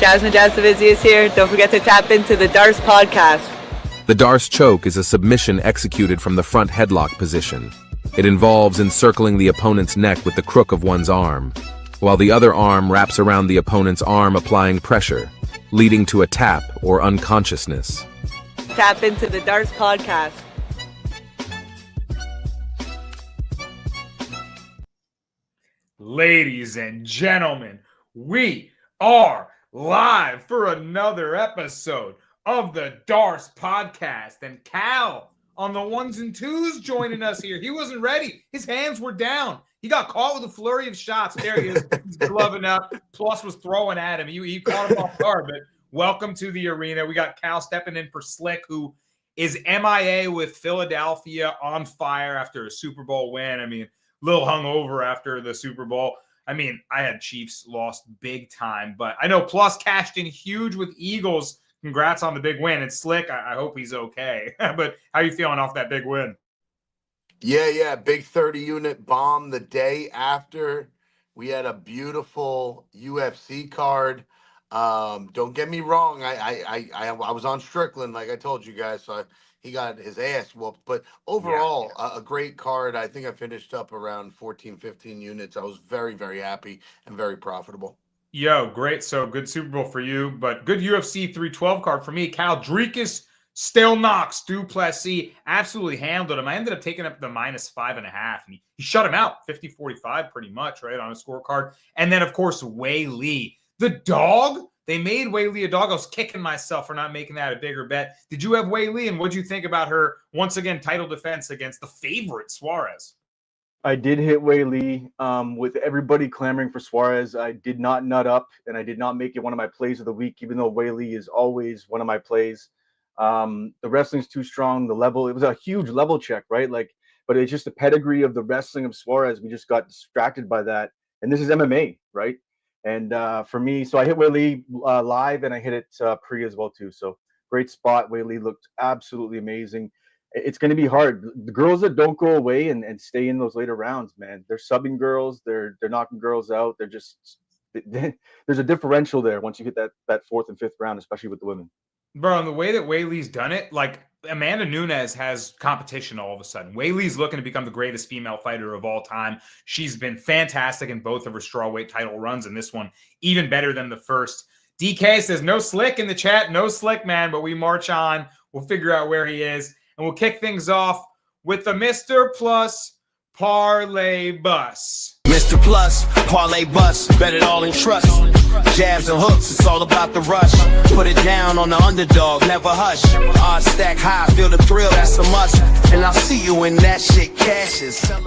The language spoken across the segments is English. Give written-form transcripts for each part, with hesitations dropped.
Jasmine Jasovizzi is here. Don't forget to tap into the Darce podcast. The Darce choke is a submission executed from the front headlock position. It involves encircling the opponent's neck with the crook of one's arm, while the other arm wraps around the opponent's arm, applying pressure, leading to a tap or unconsciousness. Tap into the Darce podcast. Ladies and gentlemen, we are live for another episode of the Darce podcast. And Cal on the ones and twos joining us here. He wasn't ready. His hands were down. He got caught with a flurry of shots. There he is. He's gloving up. Plus was throwing at him. He caught him off guard. But welcome to the arena. We got Cal stepping in for Slick, who is MIA with Philadelphia, on fire after a Super Bowl win. I mean, little hungover after the Super Bowl. I mean, I had Chiefs lost big time, but I know Plus cashed in huge with Eagles. Congrats on the big win. And Slick, I hope he's okay. But how you feeling off that big win? Yeah. Big 30-unit bomb the day after. We had a beautiful UFC card. Don't get me wrong. I was on Strickland, like I told you guys, so he got his ass whooped. But overall, a great card. I think I finished up around 14, 15 units. I was very, very happy and very profitable. Yo, great. So good Super Bowl for you, but good UFC 312 card for me. Cal Dreekis, Still Knox, Duplessis, absolutely handled him. I ended up taking up the -5.5, and he shut him out, 50-45 pretty much, right, on a scorecard. And then, of course, Wei Lee. The dog, they made Wei Lee a dog. I was kicking myself for not making that a bigger bet. Did you have Wei Lee, and what did you think about her, once again, title defense against the favorite, Suarez? I did hit Wei Lee. With everybody clamoring for Suarez, I did not nut up, and I did not make it one of my plays of the week, even though Wei Lee is always one of my plays. The wrestling's too strong. The level, it was a huge level check, right? But it's just the pedigree of the wrestling of Suarez. We just got distracted by that. And this is MMA, right? And for me, so I hit Wei Lee live, and I hit it pre as well too. So great spot. Wei Lee looked absolutely amazing. It's going to be hard. The girls that don't go away and stay in those later rounds, man, they're subbing girls. They're knocking girls out. They're just there's a differential there once you hit that fourth and fifth round, especially with the women. Bro, and the way that Wei Lee's done it, like Amanda Nunes has competition all of a sudden. Wei Lee's looking to become the greatest female fighter of all time. She's been fantastic in both of her strawweight title runs, and this one even better than the first. DK says, no Slick in the chat. No Slick, man, but we march on. We'll figure out where he is, and we'll kick things off with the Mr. Plus Parlay Bus. Mr. Plus, Parlay Bus, bet it all in trust. Jabs and hooks, it's all about the rush. Put it down on the underdog, never hush. Odds stack high, feel the thrill, that's a must. And I'll see you when that shit cashes. All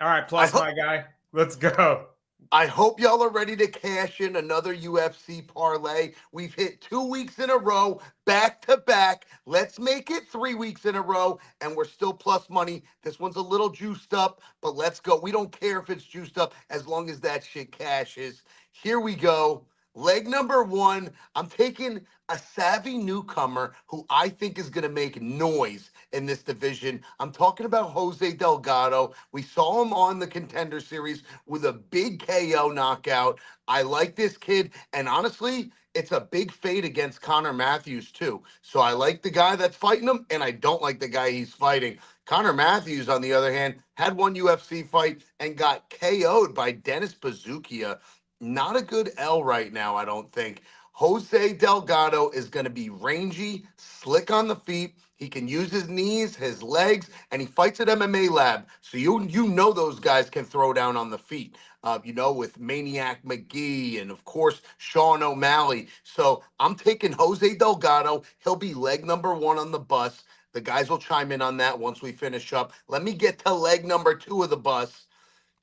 right, Plus, my guy, let's go. I hope y'all are ready to cash in another UFC parlay. We've hit 2 weeks in a row, back to back. Let's make it 3 weeks in a row, and we're still plus money. This one's a little juiced up, but let's go. We don't care if it's juiced up as long as that shit cashes. Here we go. Leg number one, I'm taking a savvy newcomer who I think is going to make noise in this division. I'm talking about Jose Delgado. We saw him on the Contender Series with a big KO knockout. I like this kid, and honestly, it's a big fade against Connor Matthews too. So I like the guy that's fighting him, and I don't like the guy he's fighting. Connor Matthews, on the other hand, had one UFC fight and got KO'd by Dennis Bazookia. Not a good L right now, I don't think. Jose Delgado is going to be rangy, slick on the feet. He can use his knees, his legs, and he fights at MMA Lab. So you know those guys can throw down on the feet, with Maniac McGee and, of course, Sean O'Malley. So I'm taking Jose Delgado. He'll be leg number one on the bus. The guys will chime in on that once we finish up. Let me get to leg number two of the bus.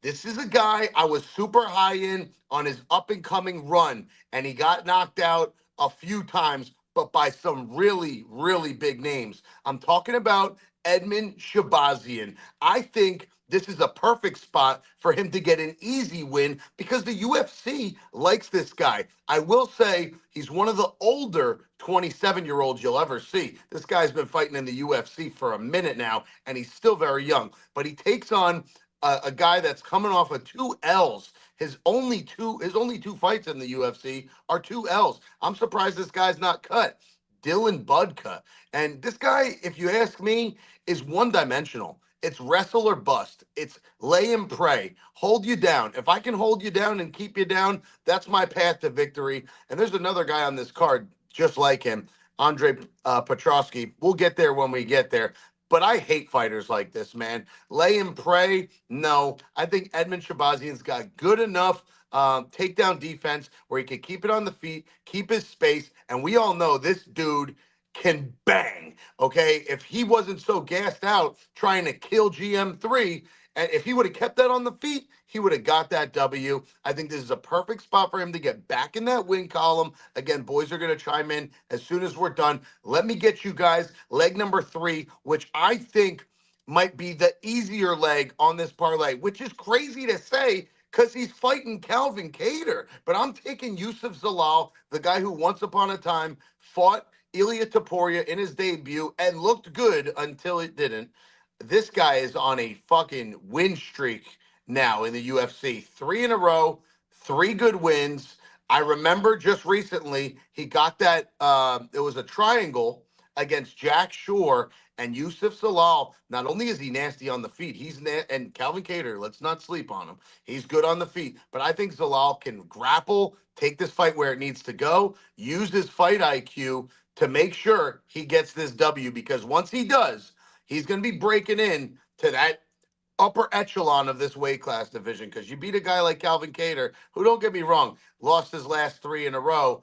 This is a guy I was super high in on his up-and-coming run, and he got knocked out a few times, but by some really, really big names. I'm talking about Edmund Shabazian. I think this is a perfect spot for him to get an easy win because the UFC likes this guy. I will say he's one of the older 27-year-olds you'll ever see. This guy's been fighting in the UFC for a minute now, and he's still very young. But he takes on a guy that's coming off of 2 L's. His only two fights in the UFC are 2 L's. I'm surprised this guy's not cut. Dylan Budka. And this guy, if you ask me, is one-dimensional. It's wrestle or bust. It's lay and pray. Hold you down. If I can hold you down and keep you down, that's my path to victory. And there's another guy on this card just like him, Andre Petrosky. We'll get there when we get there. But I hate fighters like this, man. Lay and pray? No. I think Edmund Shabazian's got good enough takedown defense where he can keep it on the feet, keep his space. And we all know this dude can bang, okay? If he wasn't so gassed out trying to kill GM3, and if he would have kept that on the feet, he would have got that W. I think this is a perfect spot for him to get back in that win column. Again, boys are going to chime in as soon as we're done. Let me get you guys leg number 3, which I think might be the easier leg on this parlay, which is crazy to say because he's fighting Calvin Kattar. But I'm taking Yusuf Zalal, the guy who once upon a time fought Ilia Topuria in his debut and looked good until it didn't. This guy is on a fucking win streak now in the UFC. 3 in a row, 3 good wins. I remember just recently he got that, it was a triangle against Jack Shore and Yusuf Zalal. Not only is he nasty on the feet, and Calvin Kattar, let's not sleep on him. He's good on the feet, but I think Zalal can grapple, take this fight where it needs to go, use his fight IQ to make sure he gets this W, because once he does, he's going to be breaking in to that upper echelon of this weight class division, because you beat a guy like Calvin Kattar, who, don't get me wrong, lost his last 3 in a row,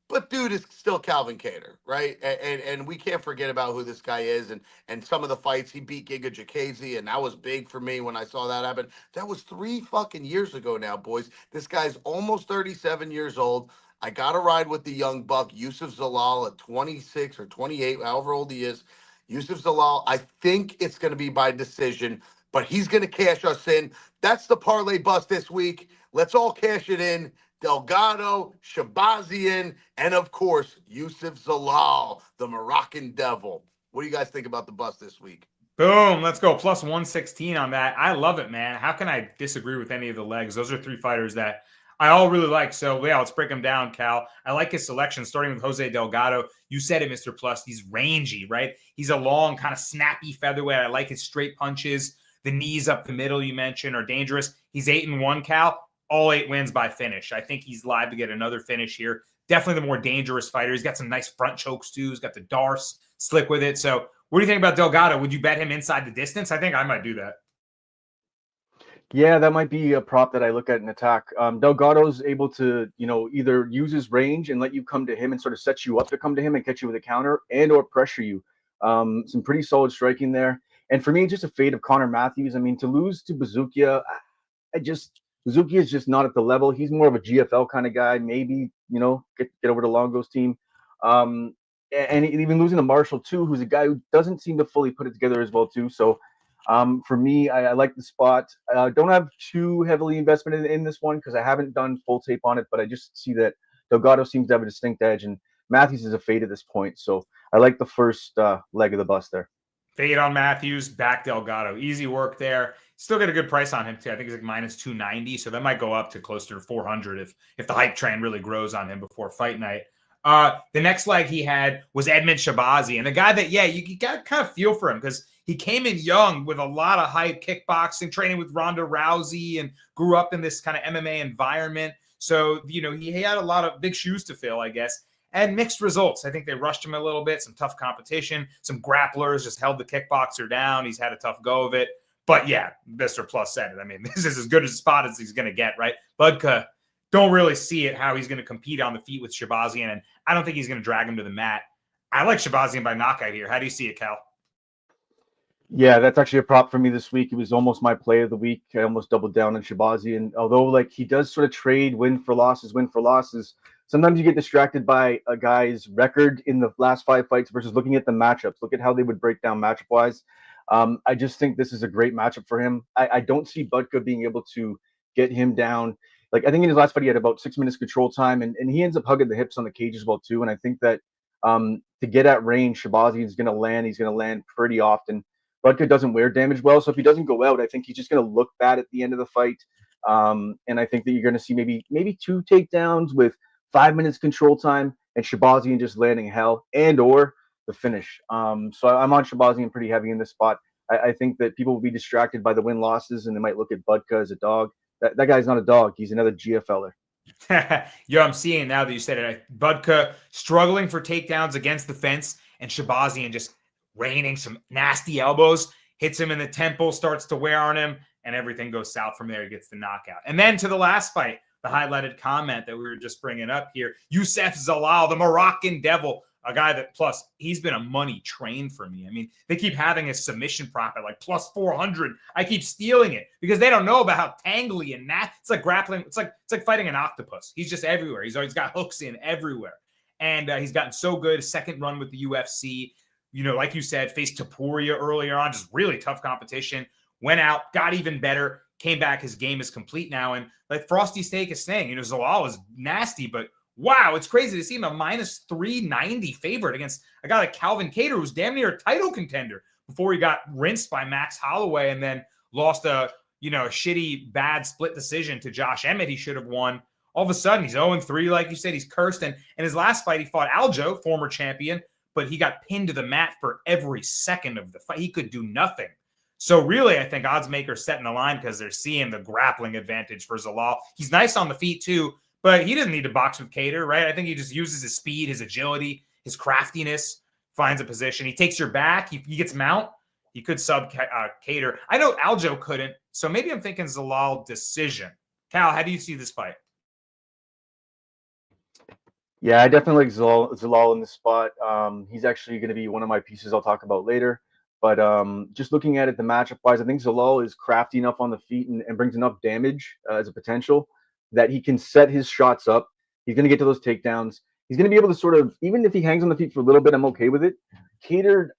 but dude is still Calvin Kattar, right? And we can't forget about who this guy is, and some of the fights. He beat Giga Chikadze, and that was big for me when I saw that happen. That was 3 fucking years ago now, boys. This guy's almost 37 years old. I got to ride with the young buck, Yusuf Zalal, at 26 or 28, however old he is. Yusuf Zalal, I think it's going to be by decision, but he's going to cash us in. That's the parlay bust this week. Let's all cash it in. Delgado, Shabazian, and of course, Yusuf Zalal, the Moroccan Devil. What do you guys think about the bust this week? Boom. Let's go. Plus 116 on that. I love it, man. How can I disagree with any of the legs? Those are 3 fighters that I all really like. So, yeah, let's break them down, Cal. I like his selection, starting with Jose Delgado. You said it, Mr. Plus. He's rangy, right? He's a long, kind of snappy featherweight. I like his straight punches. The knees up the middle you mentioned are dangerous. He's 8-1, Cal. All 8 wins by finish. I think he's live to get another finish here. Definitely the more dangerous fighter. He's got some nice front chokes, too. He's got the Darce, slick with it. So what do you think about Delgado? Would you bet him inside the distance? I think I might do that. Yeah, that might be a prop that I look at in attack. Delgado's able to, either use his range and let you come to him and sort of set you up to come to him and catch you with a counter and or pressure you. Some pretty solid striking there. And for me, just a fade of Connor Matthews. I mean, to lose to Bazookia, Bazookia is just not at the level. He's more of a GFL kind of guy. Maybe, get over to Longo's team. And even losing to Marshall, too, who's a guy who doesn't seem to fully put it together as well, too. So for me, I like the spot. Don't have too heavily investment in this one because I haven't done full tape on it, but I just see that Delgado seems to have a distinct edge, and Matthews is a fade at this point. So I like the first leg of the bus there. Fade on Matthews, back Delgado. Easy work there. Still get a good price on him, too. I think he's like minus 290, so that might go up to closer to 400 if the hype train really grows on him before fight night. The next leg he had was Edmund Shabazi, and a guy that, you got to kind of feel for him because he came in young with a lot of hype, kickboxing, training with Ronda Rousey, and grew up in this kind of MMA environment. So, he had a lot of big shoes to fill, I guess, and mixed results. I think they rushed him a little bit, some tough competition, some grapplers just held the kickboxer down. He's had a tough go of it. But, yeah, Mr. Plus said it. I mean, this is as good a spot as he's going to get, right? Budka, don't really see it, how he's going to compete on the feet with Shabazian, and I don't think he's going to drag him to the mat. I like Shabazian by knockout here. How do you see it, Cal? Yeah, that's actually a prop for me this week. It was almost my play of the week. I almost doubled down on Shabazian. Although, he does sort of trade win for losses. Sometimes you get distracted by a guy's record in the last 5 fights versus looking at the matchups. Look at how they would break down matchup-wise. I just think this is a great matchup for him. I don't see Budka being able to get him down. I think in his last fight, he had about 6 minutes control time, and he ends up hugging the hips on the cage as well, too. And I think that to get at range, Shabazian is going to land. He's going to land pretty often. Budka doesn't wear damage well, so if he doesn't go out, I think he's just going to look bad at the end of the fight. And I think that you're going to see maybe 2 takedowns with 5 minutes control time and Shabazian just landing hell and or the finish. So I'm on Shabazian pretty heavy in this spot. I think that people will be distracted by the win-losses, and they might look at Budka as a dog. That guy's not a dog. He's another GFLer. Yo, I'm seeing now that you said it. Budka struggling for takedowns against the fence, and Shabazian just raining some nasty elbows, hits him in the temple, starts to wear on him, and everything goes south from there. He gets the knockout. And then to the last fight, the highlighted comment that we were just bringing up here, Youssef Zalal, the Moroccan Devil, a guy that plus he's been a money train for me. I mean, they keep having his submission prop at like plus 400. I keep stealing it because they don't know about how tangly and it's like grappling. It's like fighting an octopus. He's just everywhere. He's always got hooks in everywhere. And he's gotten so good. His second run with the UFC, you know, like you said, faced Topuria earlier on, just really tough competition. Went out, got even better, came back. His game is complete now. And like Frosty Steak is saying, you know, Zalal is nasty, but wow, it's crazy to see him a minus 390 favorite against a guy like Calvin Kattar, who's damn near a title contender before he got rinsed by Max Holloway and then lost a shitty, bad split decision to Josh Emmett. He should have won. All of a sudden, he's 0-3, like you said. He's cursed. And in his last fight, he fought Aljo, former champion, but he got pinned to the mat for every second of the fight. He could do nothing. So really, I think odds makers setting the line because they're seeing the grappling advantage for Zalal. He's nice on the feet, too. But he doesn't need to box with Kattar, right? I think he just uses his speed, his agility, his craftiness, finds a position. He takes your back. He gets mount. He could sub Kattar. I know Aljo couldn't, so maybe I'm thinking Zalal decision. Cal, how do you see this fight? Yeah, I definitely like Zalal in this spot. He's actually going to be one of my pieces I'll talk about later. But just looking at it, the matchup-wise, I think Zalal is crafty enough on the feet and brings enough damage as a potential that he can set his shots up. He's going to get to those takedowns. He's going to be able to sort of, even if he hangs on the feet for a little bit, I'm okay with it. Kattar,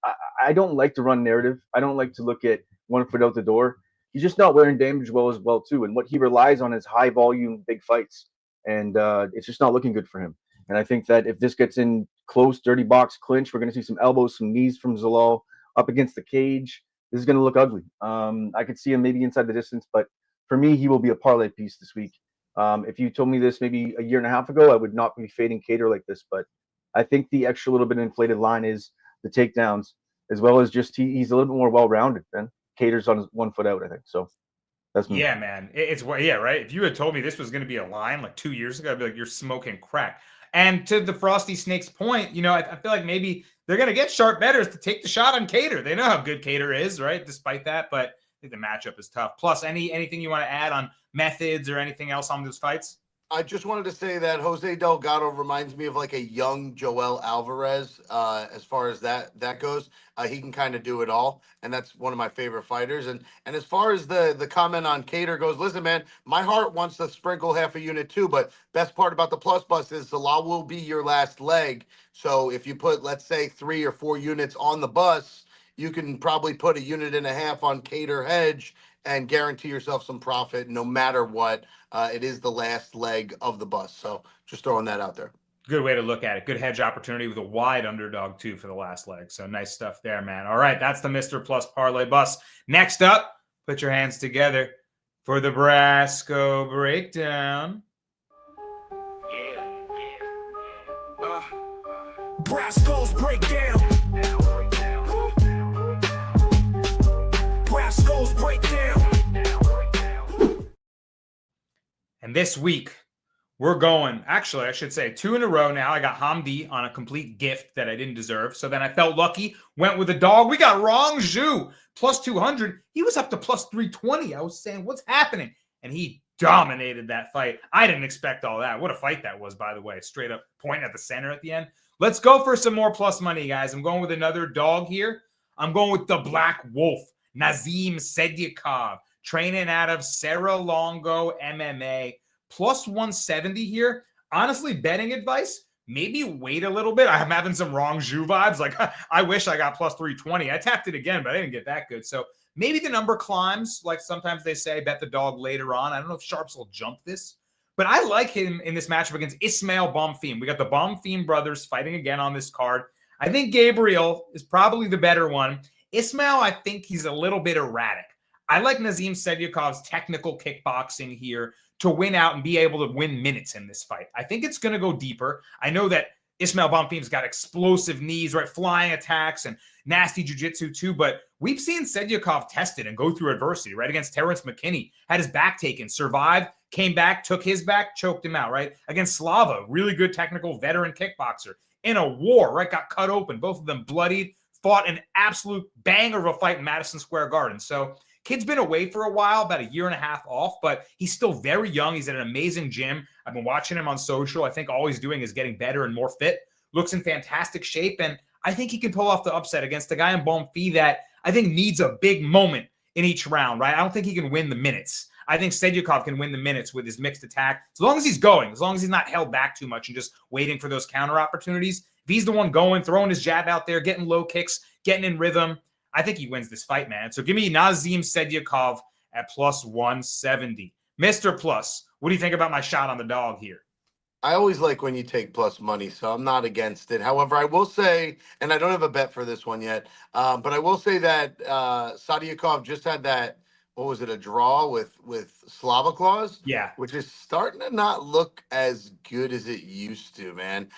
I don't like to run narrative. I don't like to look at 1 foot out the door. He's just not wearing damage well, too. And what he relies on is high volume, big fights. And it's just not looking good for him. And I think that if this gets in close, dirty box clinch, we're going to see some elbows, some knees from Zalal up against the cage. This is going to look ugly. I could see him maybe inside the distance, but for me, he will be a parlay piece this week. If you told me this maybe a year and a half ago, I would not be fading Kattar like this. But I think the extra little bit inflated line is the takedowns, as well as just he's a little bit more well-rounded than Kattar's on his 1 foot out, I think. So that's me. Yeah, man. Yeah, right. If you had told me this was going to be a line like 2 years ago, I'd be like, you're smoking crack. And to the Frosty Snake's point, you know, I feel like maybe they're going to get sharp bettors to take the shot on Kattar. They know how good Kattar is, right? Despite that, but I think the matchup is tough. Plus, anything you want to add on methods or anything else on those fights? I just wanted to say that Jose Delgado reminds me of like a young Joel Alvarez as far as that goes. He can kind of do it all, and that's one of my favorite fighters. And as far as the comment on Kattar goes, listen, man, my heart wants to sprinkle half a unit too, but best part about the plus bus is Zalal will be your last leg. So if you put, let's say, 3 or 4 units on the bus, you can probably put 1.5 units on Kattar hedge and guarantee yourself some profit no matter what. It is the last leg of the bus. So just throwing that out there. Good way to look at it. Good hedge opportunity with a wide underdog, too, for the last leg. So nice stuff there, man. All right, that's the Mr. Plus Parlay Bus. Next up, put your hands together for the Brasco Breakdown. Brasco's Breakdown. Brasco's Breakdown. And this week, we're going, actually, I should say 2 in a row now. I got Hamdi on a complete gift that I didn't deserve. So then I felt lucky, went with a dog. We got Rong Zhu, plus 200. He was up to plus 320. I was saying, what's happening? And he dominated that fight. I didn't expect all that. What a fight that was, by the way. Straight up point at the center at the end. Let's go for some more plus money, guys. I'm going with another dog here. I'm going with the Black Wolf, Nazim Sedyakov, training out of Serra Longo MMA, plus 170 here. Honestly, betting advice, maybe wait a little bit. I'm having some Rong Zhu vibes. Like, I wish I got plus 320. I tapped it again, but I didn't get that good. So maybe the number climbs. Like sometimes they say, bet the dog later on. I don't know if Sharps will jump this, but I like him in this matchup against Ismail Bonfim. We got the Bonfim brothers fighting again on this card. I think Gabriel is probably the better one. Ismail, I think he's a little bit erratic. I like Nazim Sedyakov's technical kickboxing here to win out and be able to win minutes in this fight. I think it's going to go deeper. I know that Ismail Bonfim's got explosive knees, right? Flying attacks and nasty jiu-jitsu too, but we've seen Sedyakov tested and go through adversity, right? Against Terrence McKinney, had his back taken, survived, came back, took his back, choked him out, right? Against Slava, really good technical veteran kickboxer. In a war, right? Got cut open, both of them bloodied, fought an absolute banger of a fight in Madison Square Garden. So kid's been away for a while, about a year and a half off, but he's still very young. He's at an amazing gym. I've been watching him on social. I think all he's doing is getting better and more fit. Looks in fantastic shape, and I think he can pull off the upset against a guy in Bonfim that I think needs a big moment in each round, right? I don't think he can win the minutes. I think Sedyakov can win the minutes with his mixed attack, as long as he's going, as long as he's not held back too much and just waiting for those counter opportunities. If he's the one going, throwing his jab out there, getting low kicks, getting in rhythm, I think he wins this fight, man. So give me Nazim Sedyakov at plus 170. Mr. Plus, what do you think about my shot on the dog here? I always like when you take plus money, so I'm not against it. However, I will say, and I don't have a bet for this one yet, but I will say that Sadyakov just had that, what was it, a draw with Slava Claus? Yeah. Which is starting to not look as good as it used to, man.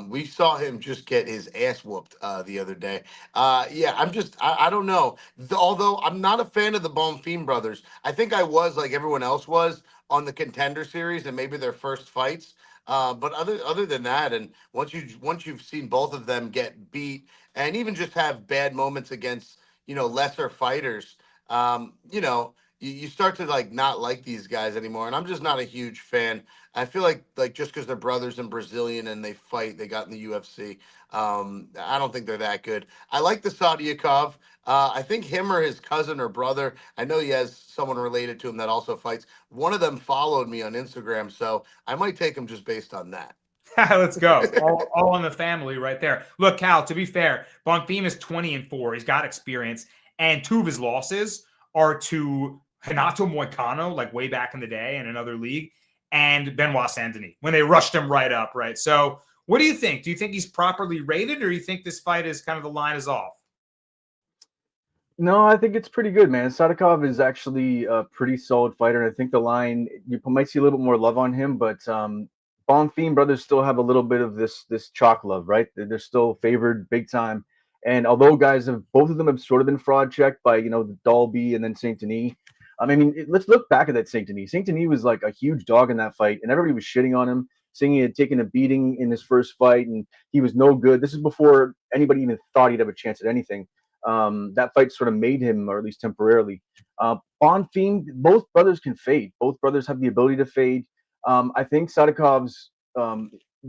We saw him just get his ass whooped the other day. Yeah, I don't know. Although I'm not a fan of the Bonfim brothers, I think I was, like everyone else was, on the Contender Series and maybe their first fights. But other than that, and once you've seen both of them get beat and even just have bad moments against, lesser fighters, you start to like not like these guys anymore. And I'm just not a huge fan. I feel like just because they're brothers and Brazilian and they fight, they got in the UFC. I don't think they're that good. I like the Sadyakov. I think him or his cousin or brother, I know he has someone related to him that also fights. One of them followed me on Instagram, so I might take him just based on that. Let's go. All in the family right there. Look, Cal, to be fair, Bonfim is 20-4. He's got experience. And two of his losses are to Renato Moicano, like way back in the day in another league, and Benoit Saint-Denis when they rushed him right up, right? So what do you think? Do you think he's properly rated, or do you think this fight is kind of the line is off? No, I think it's pretty good, man. Sadikov is actually a pretty solid fighter. And I think the line, you might see a little bit more love on him, but Bonfim brothers still have a little bit of this chalk love, right? They're still favored big time. And although both of them have sort of been fraud checked by, the Dalby and then Saint Denis. Let's look back at that Saint Denis. Saint Denis was like a huge dog in that fight, and everybody was shitting on him, saying he had taken a beating in his first fight, and he was no good. This is before anybody even thought he'd have a chance at anything. That fight sort of made him, or at least temporarily. Bonfim, both brothers can fade. Both brothers have the ability to fade. I think Sadikov's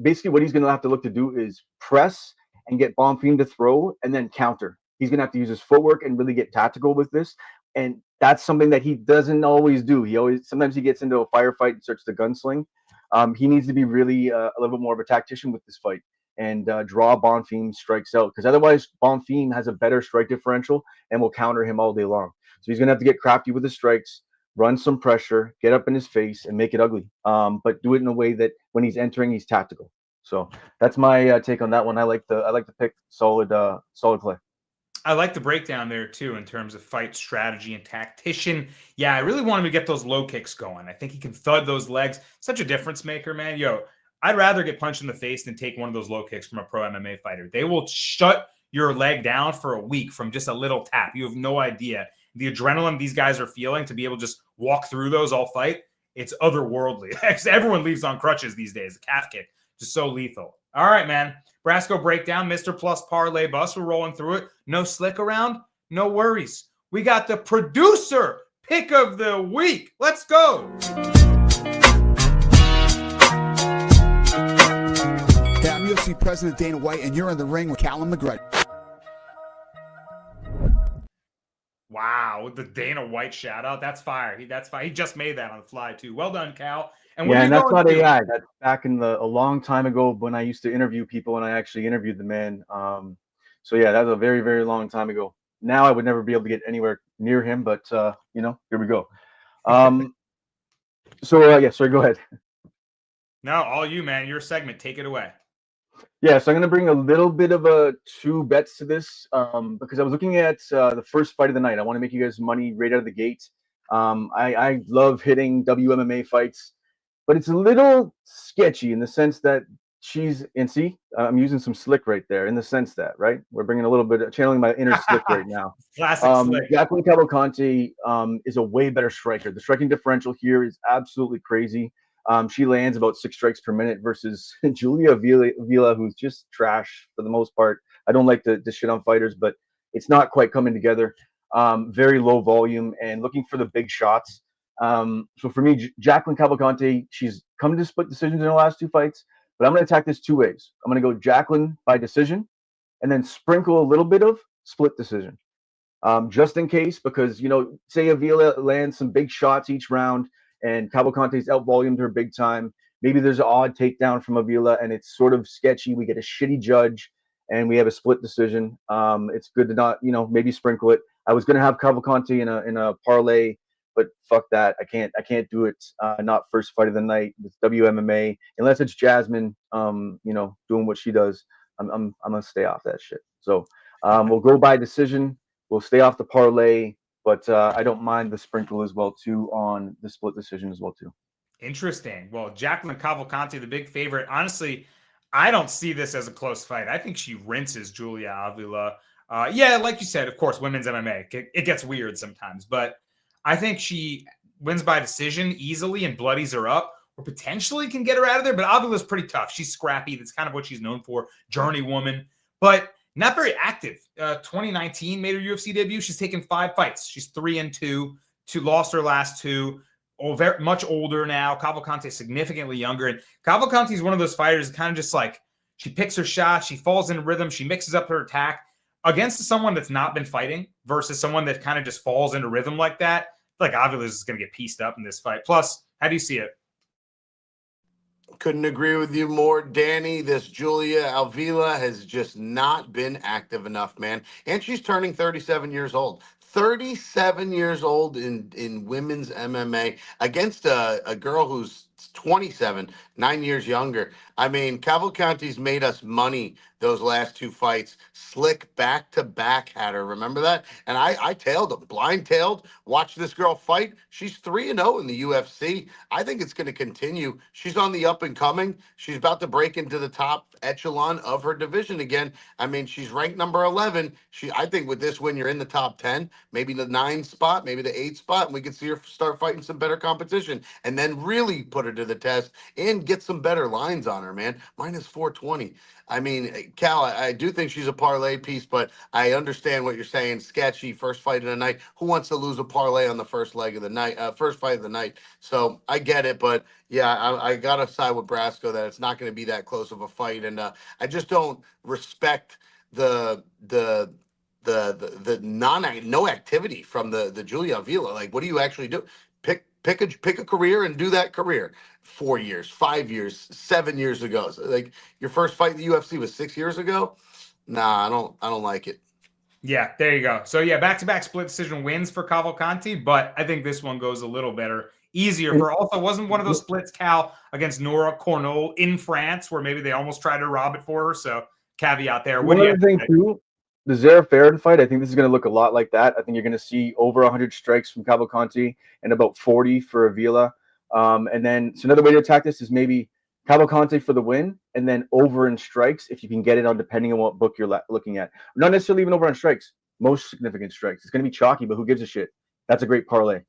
basically what he's going to have to look to do is press and get Bonfim to throw and then counter. He's going to have to use his footwork and really get tactical with this. And that's something that he doesn't always do. Sometimes he gets into a firefight and starts to gunsling. He needs to be really a little bit more of a tactician with this fight and draw Bonfim strikes out, because otherwise Bonfim has a better strike differential and will counter him all day long. So he's going to have to get crafty with his strikes, run some pressure, get up in his face, and make it ugly. But do it in a way that when he's entering, he's tactical. So that's my take on that one. I like to pick solid play. I like the breakdown there too in terms of fight strategy and tactician. Yeah, I really want him to get those low kicks going. I think he can thud those legs. Such a difference maker, man. I'd rather get punched in the face than take one of those low kicks from a pro MMA fighter. They will shut your leg down for a week from just a little tap. You have no idea. The adrenaline these guys are feeling to be able to just walk through those all fight, it's otherworldly. Everyone leaves on crutches these days. The calf kick, just so lethal. All right, man. Brasco breakdown, Mr. Plus Parlay Bus. We're rolling through it. No slick around? No worries. We got the producer pick of the week. Let's go. Hey, I'm UFC President Dana White, and you're in the ring with Callum McGregor. Wow, with the Dana White shout out. That's fire. That's fire. He just made that on the fly, too. Well done, Cal. And that's not AI. That's back in a long time ago when I used to interview people and I actually interviewed the man. So yeah, that was a very, very long time ago. Now I would never be able to get anywhere near him, but here we go. Sorry, go ahead. No, all you, man. Your segment. Take it away. Yeah, so I'm going to bring a little bit of two bets to this because I was looking at the first fight of the night. I want to make you guys money right out of the gate. I love hitting WMMA fights, but it's a little sketchy in the sense that I'm using some slick right there in the sense that, right? We're bringing a little bit of channeling my inner slick right now. Classic slick. Jacqueline Cavalcanti is a way better striker. The striking differential here is absolutely crazy. She lands about 6 strikes per minute versus Julia Vila, who's just trash for the most part. I don't like to shit on fighters, but it's not quite coming together. Very low volume and looking for the big shots. So for me, Jacqueline Cavalcanti, she's come to split decisions in her last 2 fights, but I'm going to attack this 2 ways. I'm going to go Jacqueline by decision and then sprinkle a little bit of split decision. Just in case, because, say Avila lands some big shots each round and Cavalcanti's out-volumed her big time. Maybe there's an odd takedown from Avila and it's sort of sketchy. We get a shitty judge and we have a split decision. It's good to not, maybe sprinkle it. I was going to have Cavalcanti in a parlay, but fuck that. I can't do it. Not first fight of the night with WMMA unless it's Jasmine, doing what she does. I'm going to stay off that shit. So we'll go by decision. We'll stay off the parlay. But I don't mind the sprinkle as well, too, on the split decision as well, too. Interesting. Well, Jacqueline Cavalcanti, the big favorite. Honestly, I don't see this as a close fight. I think she rinses Julia Avila. Yeah, like you said, of course, women's MMA. It gets weird sometimes. But I think she wins by decision easily and bloodies her up, or potentially can get her out of there. But Avila's pretty tough. She's scrappy. That's kind of what she's known for. Journeywoman. But not very active. 2019 made her UFC debut. She's taken 5 fights. She's 3-2. Lost her last 2. Very much older now. Cavalcanti is significantly younger. And Cavalcanti is one of those fighters kind of just like she picks her shots. She falls in rhythm. She mixes up her attack against someone that's not been fighting versus someone that kind of just falls into rhythm like that. I feel like Avila is going to get pieced up in this fight. Plus, how do you see it? Couldn't agree with you more, Danny. This Julia Avila has just not been active enough, man. And she's turning 37 years old. 37 years old in women's MMA against a girl who's 27, 9 years younger. I mean, Cavalcanti's made us money those last 2 fights. Slick back-to-back had her. Remember that? And I tailed him, blind-tailed. Watch this girl fight. She's 3-0 in the UFC. I think it's going to continue. She's on the up-and-coming. She's about to break into the top echelon of her division again. I mean, she's ranked number 11. I think with this win, you're in the top 10, maybe the 9 spot, maybe the 8 spot, and we could see her start fighting some better competition and then really put her to the test and get some better lines on her, man. Minus 420. I mean, Cal, I do think she's a parlay piece, but I understand what you're saying. Sketchy, first fight of the night. Who wants to lose a parlay on the first leg of the night, first fight of the night? So I get it, but yeah, I got to side with Brasco that it's not going to be that close of a fight. And I just don't respect the no activity from the Julia Avila. Like, what do you actually do? Pick a career and do that career. 4 years, 5 years, 7 years ago. So, like, your first fight in the UFC was 6 years ago. Nah, I don't like it. Yeah, there you go. So yeah, back-to-back split decision wins for Cavalcanti, but I think this one goes a little better, easier for. Also, wasn't one of those splits, Cal, against Nora Cornol in France, where maybe they almost tried to rob it for her. So caveat there. What do you think too? The Zara Farron fight, I think this is going to look a lot like that. I think you're going to see over 100 strikes from Cavalcanti and about 40 for Avila. And then, so another way to attack this is maybe Cavalcanti for the win and then over in strikes if you can get it on, depending on what book you're looking at. Not necessarily even over on strikes, most significant strikes. It's going to be chalky, but who gives a shit? That's a great parlay.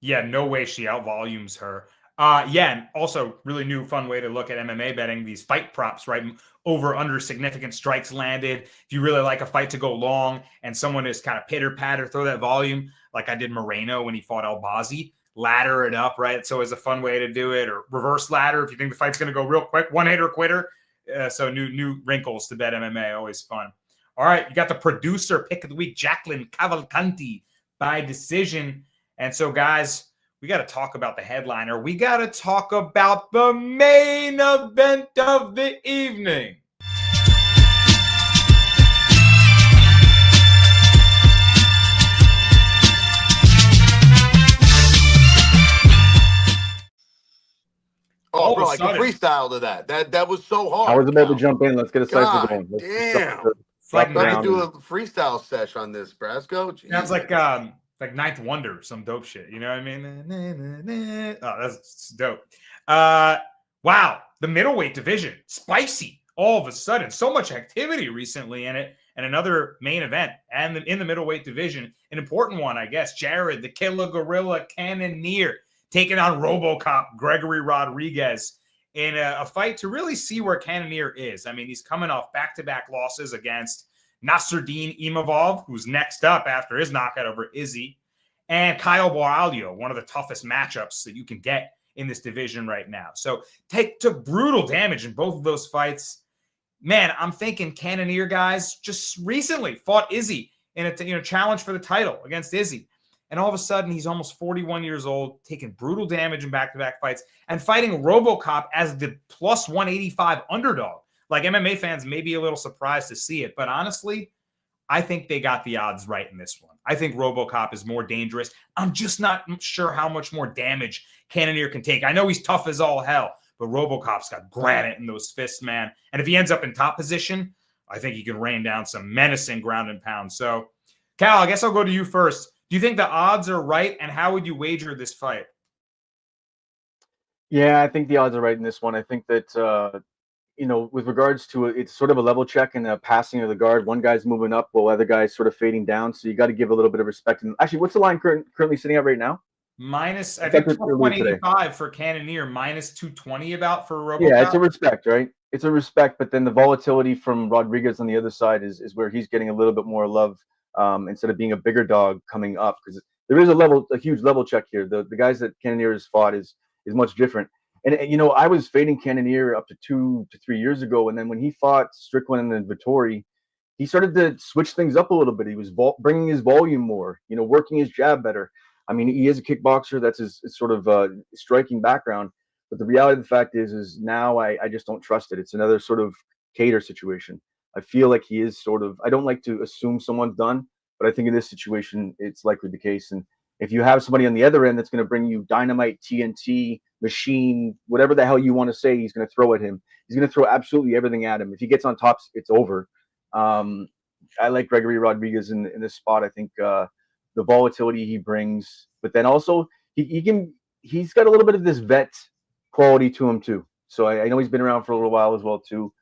Yeah, no way she outvolumes her. Yeah, and also really new fun way to look at MMA betting, these fight props, right? Over under significant strikes landed. If you really like a fight to go long and someone is kind of pitter patter, throw that volume like I did Moreno when he fought Albazi, ladder it up, right? So it's a fun way to do it, or reverse ladder if you think the fight's going to go real quick, one hitter quitter. So new wrinkles to bet MMA, always fun. All right, you got the producer pick of the week, Jacqueline Cavalcanti by decision. And so guys, we got to talk about the headliner. We got to talk about the main event of the evening. Oh, all bro, of a I can sudden, freestyle to that. That was so hard. I was about to Cal. jump in. Let's get a cipher God going. Let's damn. it's like About to ninth, do a freestyle sesh on this, Brasco. sounds Jesus. like Ninth Wonder, some dope shit. You know what I mean? Oh, that's dope. Wow, the middleweight division, spicy all of a sudden. So much activity recently in it, and another main event, and in the middleweight division, an important one, I guess. Jared, the Killer Gorilla Cannonier, taking on RoboCop Gregory Rodriguez in a fight to really see where Cannonier is. I mean, he's coming off back-to-back losses against Nasruddin Imavov, who's next up after his knockout over Izzy, and Kyle Borralho, one of the toughest matchups that you can get in this division right now. So took brutal damage in both of those fights. Man, I'm thinking Cannonier, guys, just recently fought Izzy in a challenge for the title against Izzy. And all of a sudden, he's almost 41 years old, taking brutal damage in back-to-back fights, and fighting RoboCop as the plus 185 underdog. Like, MMA fans may be a little surprised to see it, but honestly, I think they got the odds right in this one. I think RoboCop is more dangerous. I'm just not sure how much more damage Cannonier can take. I know he's tough as all hell, but RoboCop's got granite in those fists, man. And if he ends up in top position, I think he can rain down some menacing ground and pound. So, Cal, I guess I'll go to you first. Do you think the odds are right, and how would you wager this fight? Yeah, I think the odds are right in this one. I think that, with regards to it, it's sort of a level check in the passing of the guard. One guy's moving up while other guy's sort of fading down. So you got to give a little bit of respect. And actually, what's the line currently sitting at right now? Minus, I think, plus 185 for Cannonier, minus 220 about for RoboCop. Yeah, it's a respect, right? It's a respect, but then the volatility from Rodriguez on the other side is where he's getting a little bit more love instead of being a bigger dog coming up, because there is a huge level check here. The guys that Cannonier has fought is much different. And I was fading Cannonier up to 2 to 3 years ago, and then when he fought Strickland and Vettori, he started to switch things up a little bit. He was bringing his volume more, working his jab better. I mean, he is a kickboxer. That's his sort of striking background. But the reality of the fact is now I just don't trust it. It's another sort of Cater situation. I feel like he is I don't like to assume someone's done, but I think in this situation, it's likely the case. And if you have somebody on the other end that's going to bring you dynamite, TNT, machine, whatever the hell you want to say, he's going to throw at him. He's going to throw absolutely everything at him. If he gets on top, it's over. I like Gregory Rodriguez in this spot. I think the volatility he brings, but then also he's got a little bit of this vet quality to him too. So I know he's been around for a little while as well too.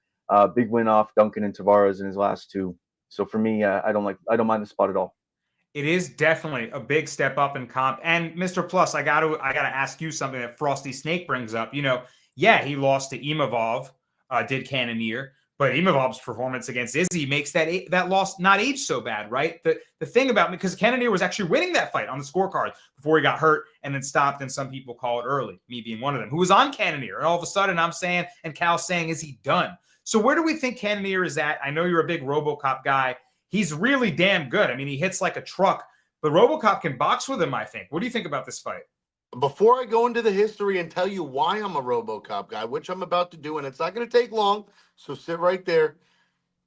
Big win off Duncan and Tavares in his last two. So for me, I don't mind the spot at all. It is definitely a big step up in comp. And Mr. Plus, I gotta ask you something that Frosty Snake brings up. Yeah, he lost to Imavov, did Cannonier, but Imavov's performance against Izzy makes that loss not age so bad, right? The thing about me, because Cannonier was actually winning that fight on the scorecard before he got hurt and then stopped, and some people call it early, me being one of them, who was on Cannonier. And all of a sudden I'm saying, and Cal's saying, is he done? So where do we think Cannonier is at? I know you're a big RoboCop guy. He's really damn good. I mean, he hits like a truck, but RoboCop can box with him, I think. What do you think about this fight? Before I go into the history and tell you why I'm a RoboCop guy, which I'm about to do, and it's not going to take long, so sit right there.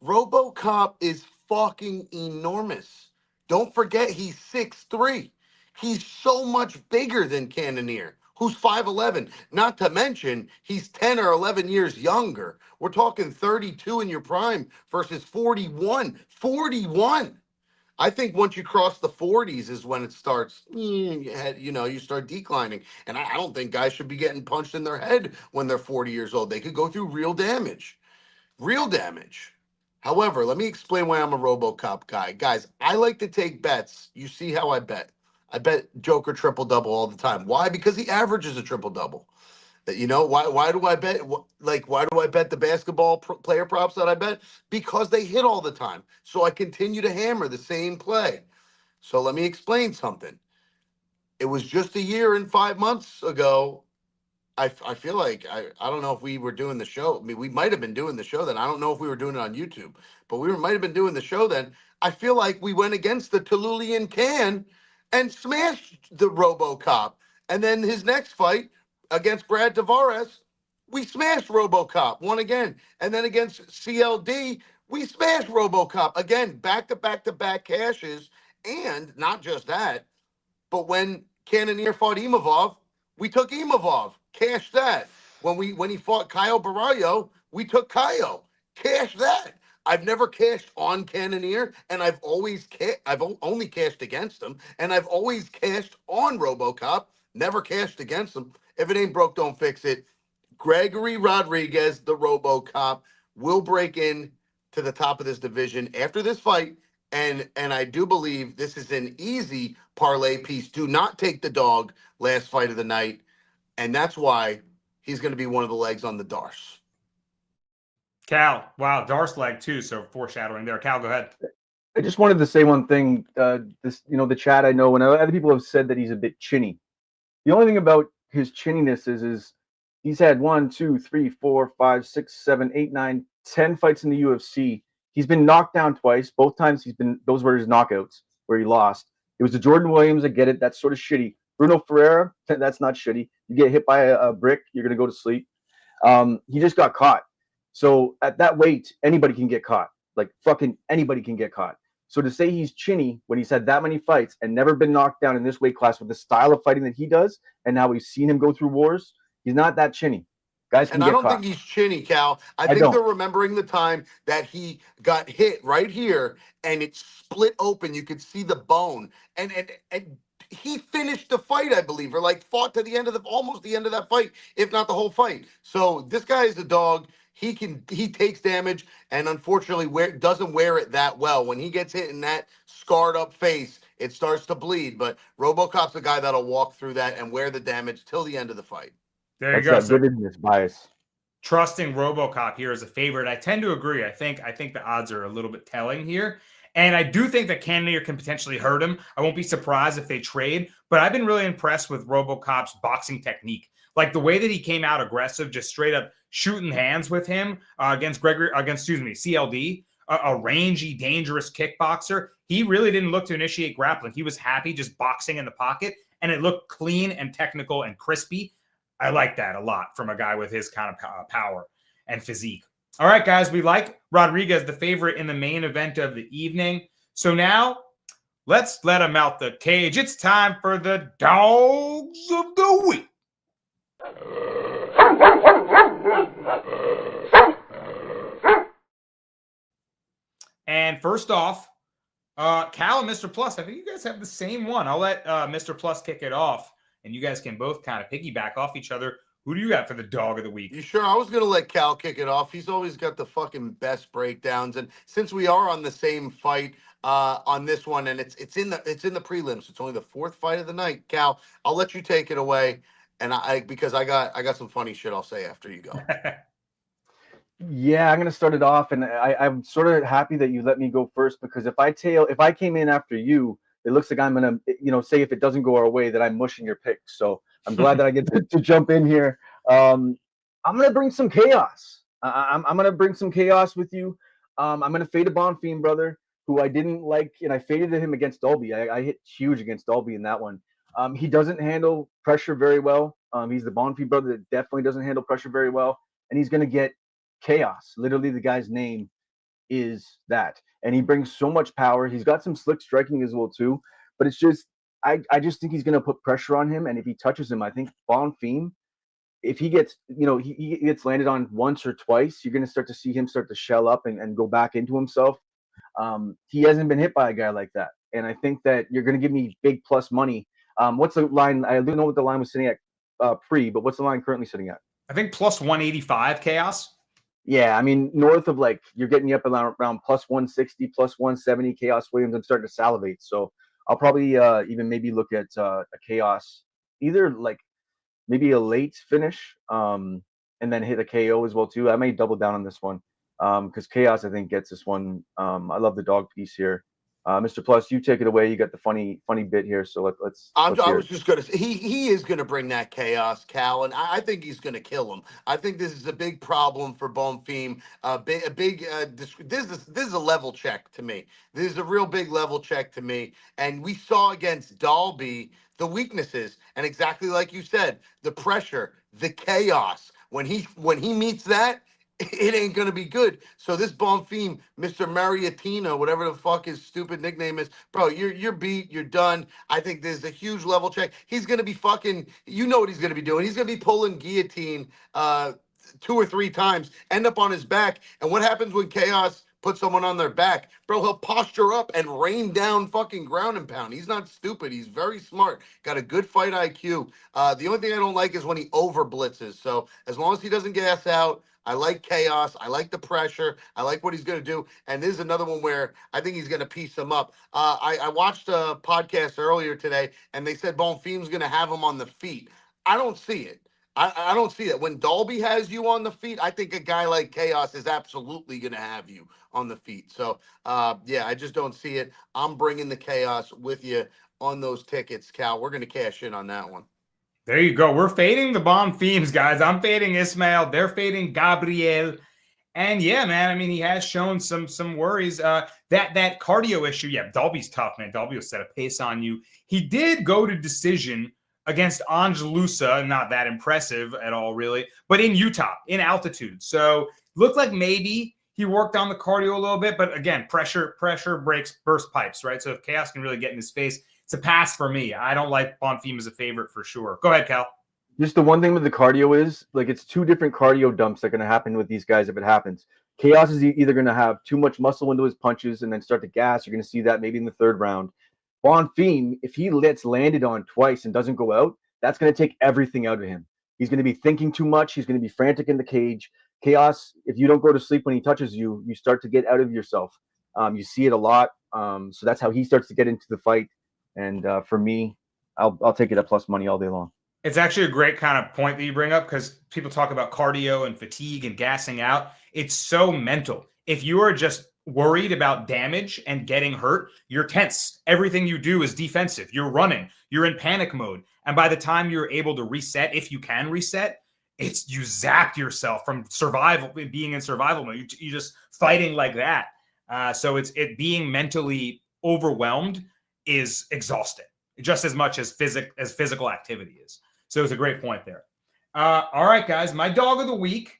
RoboCop is fucking enormous. Don't forget he's 6'3". He's so much bigger than Cannonier, who's 5'11". Not to mention, he's 10 or 11 years younger. We're talking 32 in your prime versus 41. 41. I think once you cross the 40s is when it starts, you start declining. And I don't think guys should be getting punched in their head when they're 40 years old. They could go through real damage. Real damage. However, let me explain why I'm a RoboCop guy. Guys, I like to take bets. You see how I bet. I bet Joker triple-double all the time. Why? Because he averages a triple-double. Why do I bet? Why do I bet the basketball player props that I bet? Because they hit all the time. So I continue to hammer the same play. So let me explain something. It was just a year and 5 months ago. I feel like, I don't know if we were doing the show. I mean, we might have been doing the show then. I don't know if we were doing it on YouTube, but we might have been doing the show then. I feel like we went against the Tululian Can and smashed the RoboCop. And then his next fight, against Brad Tavares, we smashed RoboCop, won again. And then against CLD, we smashed RoboCop. Again, back-to-back cashes. And not just that, but when Cannonier fought Imavov, we took Imavov, cashed that. When he fought Caio Barallo, we took Caio. Cash that. I've never cashed on Cannonier, and I've only cashed against him, and I've always cashed on RoboCop. Never cashed against him. If it ain't broke, don't fix it. Gregory Rodriguez, the RoboCop, will break in to the top of this division after this fight, and I do believe this is an easy parlay piece. Do not take the dog last fight of the night, and that's why he's going to be one of the legs on the Darce. Cal, wow, Darce leg too. So foreshadowing there. Cal, go ahead. I just wanted to say one thing. The chat, I know, and other people have said that he's a bit chinny. The only thing about his chinniness is he's had 1, 2, 3, 4, 5, 6, 7, 8, 9, 10 fights in the UFC. He's been knocked down twice. Both times those were his knockouts where he lost. It was the Jordan Williams. I get it. That's sort of shitty. Bruno Ferreira, that's not shitty. You get hit by a brick, you're going to go to sleep. He just got caught. So at that weight, anybody can get caught. Like fucking anybody can get caught. So to say he's chinny when he's had that many fights and never been knocked down in this weight class with the style of fighting that he does, and now we've seen him go through wars, he's not that chinny. Guys can and get I don't caught. think he's chinny, Cal. I think they're remembering the time that he got hit right here and it split open. You could see the bone. And he finished the fight, I believe, or like fought to the end of almost the end of that fight, if not the whole fight. So this guy is a dog. He takes damage and unfortunately doesn't wear it that well. When he gets hit in that scarred up face, it starts to bleed. But RoboCop's a guy that'll walk through that and wear the damage till the end of the fight. There you go. Good business bias. Trusting RoboCop here as a favorite. I tend to agree. I think the odds are a little bit telling here. And I do think that Cannonier can potentially hurt him. I won't be surprised if they trade, but I've been really impressed with RoboCop's boxing technique. Like the way that he came out aggressive, just straight up shooting hands with him against CLD, a rangy, dangerous kickboxer. He really didn't look to initiate grappling. He was happy just boxing in the pocket, and it looked clean and technical and crispy. I like that a lot from a guy with his kind of power and physique. All right, guys, we like Rodriguez, the favorite in the main event of the evening. So now let's let him out the cage. It's time for the dogs of the week. And first off, Cal and Mr. Plus, I think you guys have the same one. I'll let Mr. Plus kick it off, and you guys can both kind of piggyback off each other. Who do you got for the dog of the week? You sure? I was going to let Cal kick it off. He's always got the fucking best breakdowns. And since we are on the same fight on this one, and it's in the prelims, it's only the fourth fight of the night. Cal, I'll let you take it away, and because I got some funny shit I'll say after you go. Yeah, I'm gonna start it off, and I'm sort of happy that you let me go first, because if I came in after you, it looks like I'm gonna, say if it doesn't go our way that I'm mushing your picks. So I'm glad that I get to jump in here. I'm gonna bring some chaos. I'm gonna bring some chaos with you. I'm gonna fade a Bonfim brother who I didn't like, and I faded him against Dolby. I hit huge against Dolby in that one. He doesn't handle pressure very well. He's the Bonfim brother that definitely doesn't handle pressure very well, and he's gonna get chaos. Literally, the guy's name is that, and he brings so much power. He's got some slick striking as well too, but it's just I just think he's going to put pressure on him, and if he touches him, I think Bonfim, if he gets he gets landed on once or twice, you're going to start to see him start to shell up and go back into himself. He hasn't been hit by a guy like that, and I think that you're going to give me big plus money. What's the line? I don't know what the line was sitting at pre, but what's the line currently sitting at? I think plus 185 chaos. Yeah, I mean, north of you're getting up around plus 160, plus 170 Chaos Williams. I'm starting to salivate. So I'll probably even maybe look at a Chaos, either maybe a late finish and then hit a KO as well too. I may double down on this one because Chaos, I think, gets this one. I love the dog piece here. Mr. Plus, you take it away. You got the funny bit here, so let's. I was just going to say he is going to bring that chaos, Cal, and I think he's going to kill him. I think this is a big problem for Bonfim. This is a level check to me. This is a real big level check to me. And we saw against Dalby the weaknesses, and exactly like you said, the pressure, the chaos. When he meets that, it ain't gonna be good. So this Bonfim, Mr. Mariottino, whatever the fuck his stupid nickname is, bro, you're beat, you're done. I think there's a huge level check. He's gonna be fucking, you know what he's gonna be doing. He's gonna be pulling guillotine 2 or 3 times, end up on his back. And what happens when Chaos puts someone on their back? Bro, he'll posture up and rain down fucking ground and pound. He's not stupid. He's very smart. Got a good fight IQ. The only thing I don't like is when he over blitzes. So as long as he doesn't gas out, I like Chaos. I like the pressure. I like what he's going to do. And this is another one where I think he's going to piece him up. I watched a podcast earlier today, and they said Bonfim's going to have him on the feet. I don't see it. I don't see it. When Dalby has you on the feet, I think a guy like Chaos is absolutely going to have you on the feet. So, yeah, I just don't see it. I'm bringing the Chaos with you on those tickets, Cal. We're going to cash in on that one. There you go. We're fading the Bonfims, guys. I'm fading Ismail. They're fading Gabriel. And yeah, man, I mean, he has shown some worries. That cardio issue, yeah, Dalby's tough, man. Dalby will set a pace on you. He did go to decision against Angelusa, not that impressive at all, really, but in Utah, in altitude. So looked like maybe he worked on the cardio a little bit, but again, pressure breaks burst pipes, right? So if Chaos can really get in his face, it's a pass for me. I don't like Bonfim as a favorite for sure. Go ahead, Cal. Just the one thing with the cardio is, like, it's 2 different cardio dumps that are going to happen with these guys if it happens. Chaos is either going to have too much muscle into his punches and then start to gas. You're going to see that maybe in the 3rd round. Bonfim, if he gets landed on twice and doesn't go out, that's going to take everything out of him. He's going to be thinking too much. He's going to be frantic in the cage. Chaos, if you don't go to sleep when he touches you, you start to get out of yourself. You see it a lot. So that's how he starts to get into the fight. And for me, I'll take it at plus money all day long. It's actually a great kind of point that you bring up because people talk about cardio and fatigue and gassing out. It's so mental. If you are just worried about damage and getting hurt, you're tense. Everything you do is defensive. You're running. You're in panic mode. And by the time you're able to reset, if you can reset, it's you zap yourself from survival, being in survival mode. You're just fighting like that. So it's being mentally overwhelmed is exhausting, just as much as physical activity is. So it's a great point there. All right, guys, my dog of the week.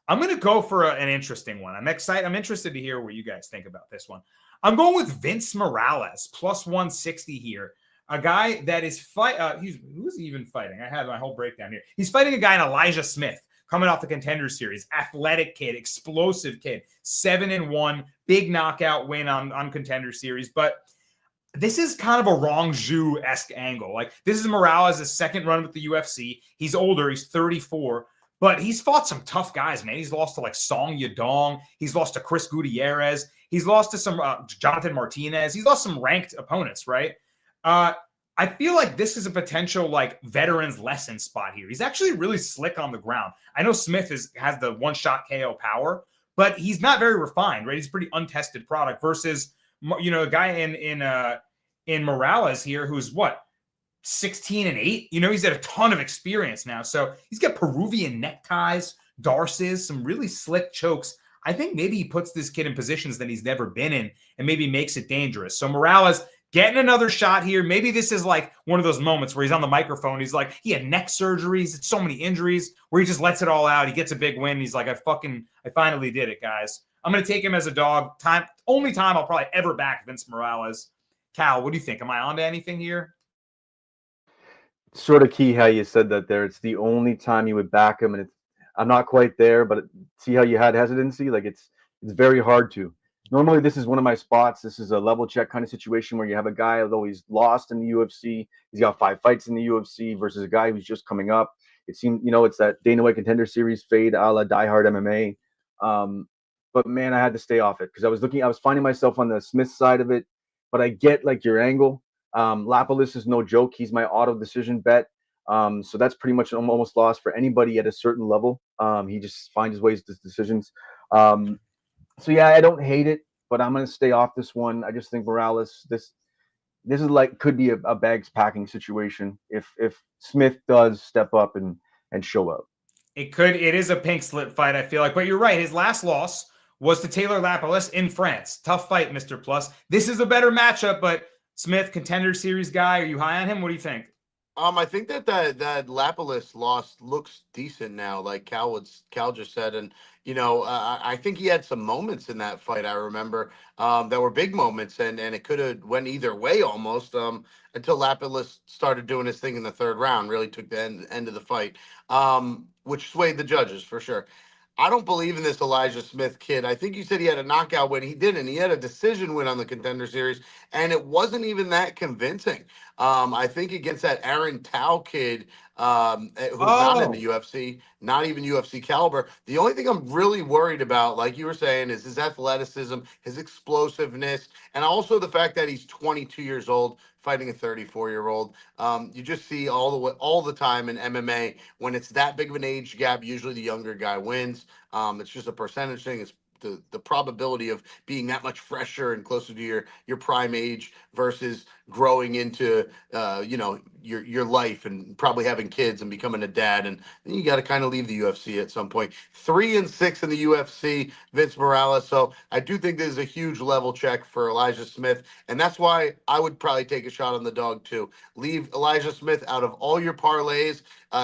I'm going to go for an interesting one. I'm excited. I'm interested to hear what you guys think about this one. I'm going with Vince Morales, plus 160 here. A guy that is who's he even fighting? I have my whole breakdown here. He's fighting a guy in Elijah Smith, coming off the Contender Series. Athletic kid, explosive kid, 7-1, big knockout win on Contender Series. But this is kind of a Rong Zhu-esque angle. Like, this is Morales' 2nd run with the UFC. He's older. He's 34. But he's fought some tough guys, man. He's lost to, like, Song Yadong. He's lost to Chris Gutierrez. He's lost to some Jonathan Martinez. He's lost some ranked opponents, right? I feel like this is a potential, like, veteran's lesson spot here. He's actually really slick on the ground. I know Smith has the one-shot KO power, but he's not very refined, right? He's a pretty untested product versus, you know, a guy in Morales here who's what, 16-8. You know, he's had a ton of experience now. So he's got Peruvian neckties, darces, some really slick chokes. I think maybe he puts this kid in positions that he's never been in and maybe makes it dangerous. So Morales getting another shot here. Maybe this is like one of those moments where he's on the microphone. He's like, he had neck surgeries, so many injuries, where he just lets it all out. He gets a big win. He's like, I finally did it, guys. I'm going to take him as a dog. Only time I'll probably ever back Vince Morales. Cal, what do you think? Am I onto anything here? Sort of key how you said that there. It's the only time you would back him, and I'm not quite there, but see how you had hesitancy? Like, it's very hard to. Normally, this is one of my spots. This is a level check kind of situation where you have a guy, although he's lost in the UFC, he's got 5 fights in the UFC versus a guy who's just coming up. It seemed, you know, it's that Dana White Contender Series fade a la Die Hard MMA. But man, I had to stay off it because I was finding myself on the Smith side of it. But I get like your angle. Lapalus is no joke. He's my auto decision bet. So that's pretty much almost lost for anybody at a certain level. He just finds his ways to decisions. So yeah, I don't hate it, but I'm gonna stay off this one. I just think Morales, this is like could be a bags packing situation if Smith does step up and show up. It is a pink slip fight, I feel like, but you're right. His last loss was to Taylor Lapalus in France. Tough fight, Mr. Plus. This is a better matchup, but Smith, Contender Series guy, are you high on him? What do you think? I think that Lapalus loss looks decent now, like Cal just said, and I think he had some moments in that fight. I remember that were big moments, and it could have went either way almost until Lapalus started doing his thing in the third round, really took the end of the fight, which swayed the judges for sure. I don't believe in this Elijah Smith kid. I think you said he had a knockout win. He didn't. He had a decision win on the Contender Series, and it wasn't even that convincing. I think against that Aaron Tao kid, who's not in the UFC, not even UFC caliber. The only thing I'm really worried about, like you were saying, is his athleticism, his explosiveness, and also the fact that he's 22 years old fighting a 34-year-old. You just see all the time in MMA when it's that big of an age gap. Usually the younger guy wins. It's just a percentage thing. It's the probability of being that much fresher and closer to your prime age versus growing into your life and probably having kids and becoming a dad, and then you got to kind of leave the UFC at some point. 3-6 in the UFC, Vince Morales. So I do think this is a huge level check for Elijah Smith, and that's why I would probably take a shot on the dog too. Leave Elijah Smith out of all your parlays.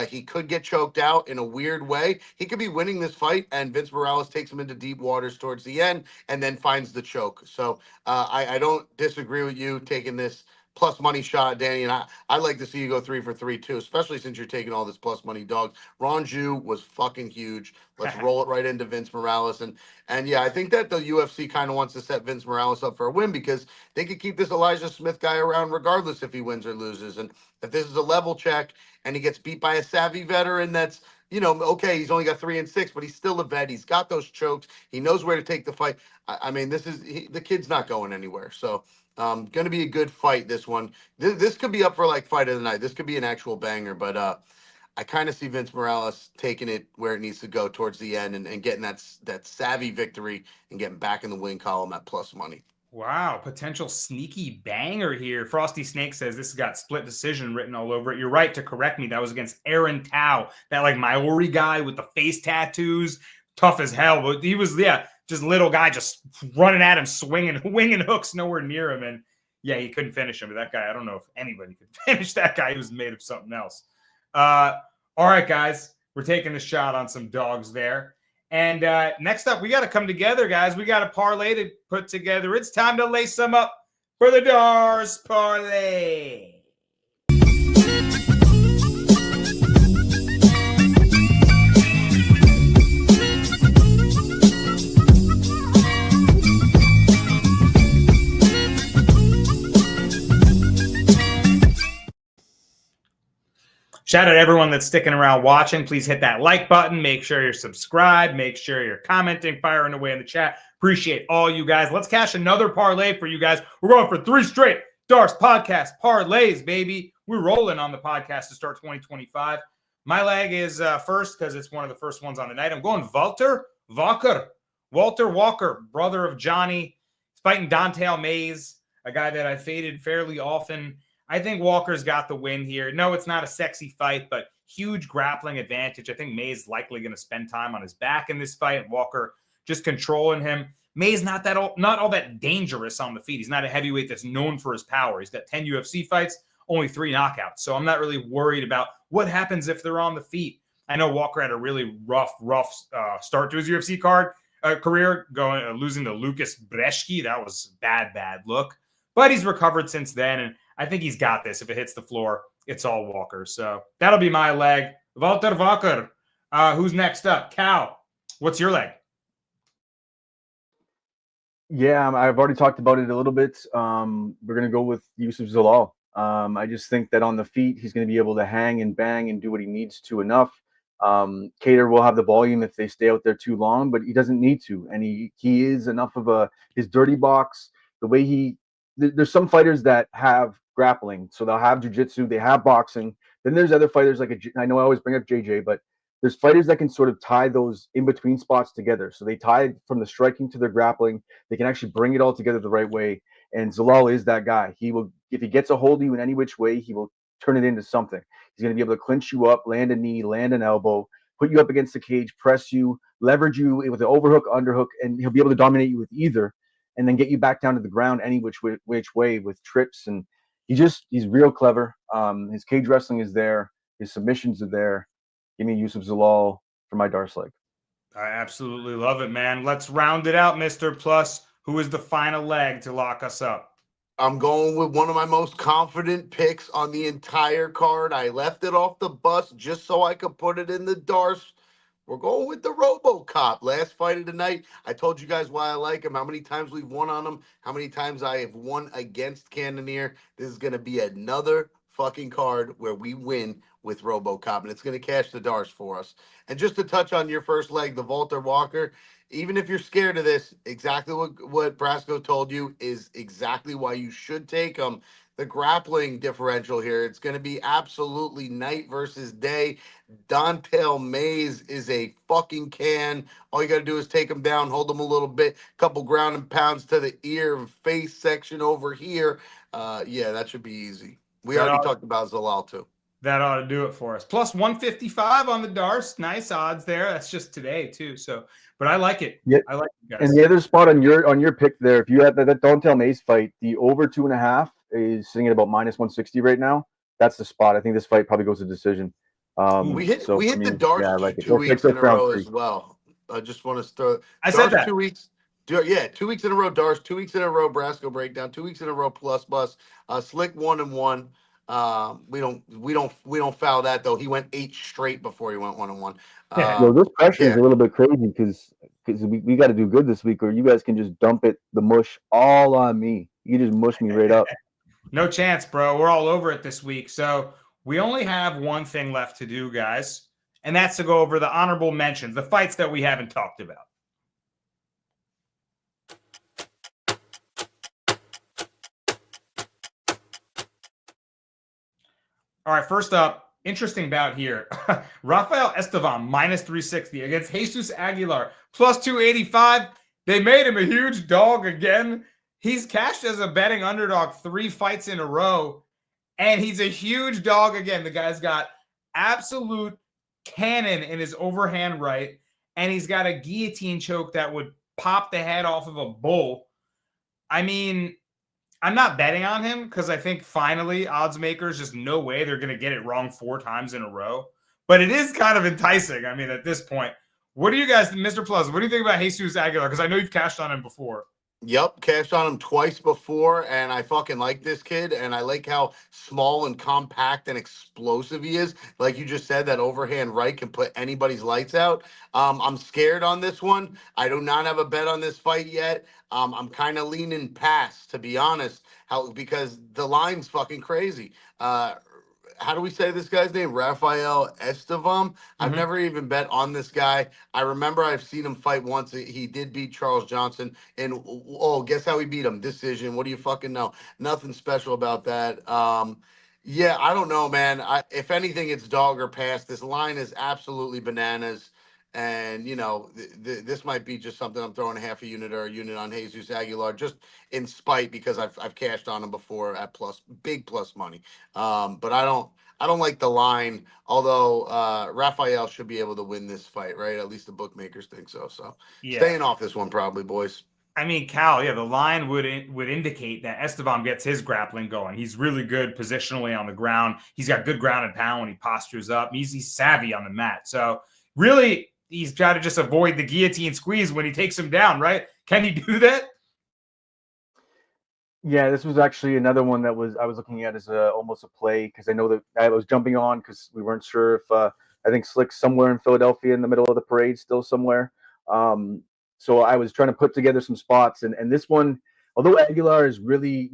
He could get choked out in a weird way. He could be winning this fight, and Vince Morales takes him into deep waters towards the end and then finds the choke. So I don't disagree with you taking this plus money shot, Danny, and I'd like to see you go 3 for 3 too, especially since you're taking all this plus money dog. Ron Ju was fucking huge. Let's roll it right into Vince Morales. And yeah, I think that the UFC kind of wants to set Vince Morales up for a win because they could keep this Elijah Smith guy around regardless if he wins or loses. And if this is a level check and he gets beat by a savvy veteran that's, okay, he's only got 3-6, but he's still a vet. He's got those chokes. He knows where to take the fight. I mean, the kid's not going anywhere. So going to be a good fight, this one. This could be up for like fight of the night. This could be an actual banger, but I kind of see Vince Morales taking it where it needs to go towards the end and getting that savvy victory and getting back in the win column at plus money. Wow, potential sneaky banger here. Frosty Snake says this has got split decision written all over it. You're right to correct me. That was against Aaron Tao, that like Maori guy with the face tattoos, tough as hell. But he was, just little guy just running at him, swinging, winging hooks nowhere near him. And yeah, he couldn't finish him. But that guy, I don't know if anybody could finish that guy. He was made of something else. All right, guys, we're taking a shot on some dogs there. And next up, we got to come together, guys. We got a parlay to put together. It's time to lace some up for the Dars Parlay. Shout out to everyone that's sticking around watching. Please hit that like button. Make sure you're subscribed. Make sure you're commenting, firing away in the chat. Appreciate all you guys. Let's cash another parlay for you guys. We're going for 3 straight Dars Podcast parlays, baby. We're rolling on the podcast to start 2025. My leg is first because it's one of the first ones on the night. I'm going Walter Walker, brother of Johnny. He's fighting Don'Tale Mayes, a guy that I faded fairly often. I think Walker's got the win here. No, it's not a sexy fight, but huge grappling advantage. I think May's likely going to spend time on his back in this fight, and Walker just controlling him. May's not all that dangerous on the feet. He's not a heavyweight that's known for his power. He's got 10 UFC fights, only 3 knockouts. So I'm not really worried about what happens if they're on the feet. I know Walker had a really rough start to his UFC career, losing to Lucas Brzeski. That was bad look. But he's recovered since then, and I think he's got this. If it hits the floor, it's all Walker. So that'll be my leg. Walter Walker. Who's next up? Cal, what's your leg? Yeah, I've already talked about it a little bit. We're going to go with Yusuf Zalal. I just think that on the feet, he's going to be able to hang and bang and do what he needs to enough. Cater will have the volume if they stay out there too long, but he doesn't need to. And he is enough of his dirty box. The way there's some fighters that have grappling, so they'll have jiu-jitsu, they have boxing. Then there's other fighters I know I always bring up JJ, but there's fighters that can sort of tie those in-between spots together. So they tie from the striking to the grappling. They can actually bring it all together the right way. And Zalal is that guy. He will, if he gets a hold of you in any which way, he will turn it into something. He's going to be able to clinch you up, land a knee, land an elbow, put you up against the cage, press you, leverage you with an overhook, underhook, and he'll be able to dominate you with either, and then get you back down to the ground any which way with trips. And he's real clever. His cage wrestling is there. His submissions are there. Give me Yusuf Zalal for my Darce leg. I absolutely love it, man. Let's round it out, Mr. Plus. Who is the final leg to lock us up? I'm going with one of my most confident picks on the entire card. I left it off the bus just so I could put it in the Darce. We're going with the RoboCop. Last fight of the night. I told you guys why I like him, how many times we've won on him, how many times I have won against Cannonier. This is going to be another fucking card where we win with RoboCop, and it's going to cash the Darce for us. And just to touch on your first leg, the Walter Walker, even if you're scared of this, exactly what Brasco told you is exactly why you should take him. The grappling differential here, it's going to be absolutely night versus day. Dontel Mays is a fucking can. All you got to do is take him down, hold him a little bit, couple ground and pounds to the ear and face section over here. Yeah, that should be easy. We already talked about Zalal too. That ought to do it for us. Plus 155 on the Darce. Nice odds there. That's just today too. So, but I like it. Yeah. I like it, guys. And the other spot on your pick there, if you had that Dontel Mays fight, the over 2.5 is sitting at about -160 right now. That's the spot. I think this fight probably goes to decision. We hit the Darce like 2 weeks in a row as well. I just want to throw. I said that 2 weeks. 2 weeks in a row. Darce 2 weeks in a row. Brasco breakdown 2 weeks in a row. Plus bus. Slick 1-1. We don't foul that though. He went 8 straight before he went 1-1. This pressure is a little bit crazy because we got to do good this week, or you guys can just dump the mush all on me. You just mush me right up. No chance, bro. We're all over it this week. So we only have one thing left to do, guys, and that's to go over the honorable mentions, the fights that we haven't talked about. All right, first up, interesting bout here. Rafael Estevam, -360 against Jesus Aguilar, +285. They made him a huge dog again. He's cashed as a betting underdog 3 fights in a row, and he's a huge dog again. The guy's got absolute cannon in his overhand right, and he's got a guillotine choke that would pop the head off of a bull. I mean, I'm not betting on him because I think finally odds makers just no way they're going to get it wrong 4 times in a row. But it is kind of enticing. I mean, at this point, what do you guys, Mr. Plus, what do you think about Jesus Aguilar? Because I know you've cashed on him before. Yep, cashed on him twice before, and I fucking like this kid, and I like how small and compact and explosive he is. Like you just said, that overhand right can put anybody's lights out. I'm scared on this one. I do not have a bet on this fight yet. I'm kind of leaning past, to be honest, because the line's fucking crazy. How do we say this guy's name? Rafael Estevam. I've never even bet on this guy. I remember I've seen him fight once. He did beat Charles Johnson. And, guess how he beat him? Decision. What do you fucking know? Nothing special about that. Yeah, I don't know, man. If anything, it's dog or pass. This line is absolutely bananas. And, this might be just something I'm throwing half a unit or a unit on Jesus Aguilar just in spite because I've cashed on him before at big plus money. But I don't like the line, although Rafael should be able to win this fight, right? At least the bookmakers think so. So staying off this one probably, boys. I mean, Cal, the line would indicate that Estevam gets his grappling going. He's really good positionally on the ground. He's got good ground and pound when he postures up. He's savvy on the mat. So really, he's got to just avoid the guillotine squeeze when he takes him down, right? Can he do that? Yeah, this was actually another one that I was looking at as almost a play because I know that I was jumping on because we weren't sure if I think Slick's somewhere in Philadelphia in the middle of the parade, still somewhere. So I was trying to put together some spots, and this one, although Aguilar is really,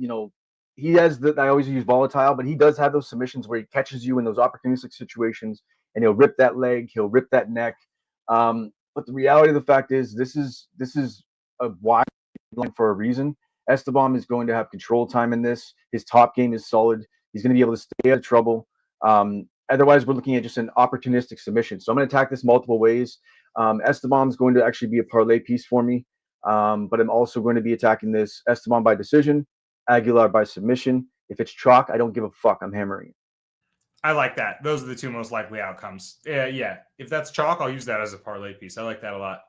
he has I always use volatile, but he does have those submissions where he catches you in those opportunistic situations, and he'll rip that leg, he'll rip that neck. But the reality of the fact is, this is a wide line for a reason. Estevam is going to have control time in this. His top game is solid. He's going to be able to stay out of trouble. Otherwise, we're looking at just an opportunistic submission. So I'm going to attack this multiple ways. Estevam is going to actually be a parlay piece for me. But I'm also going to be attacking this Estevam by decision, Aguilar by submission. If it's chalk, I don't give a fuck. I'm hammering it. I like that. Those are the 2 most likely outcomes. Yeah. If that's chalk, I'll use that as a parlay piece. I like that a lot.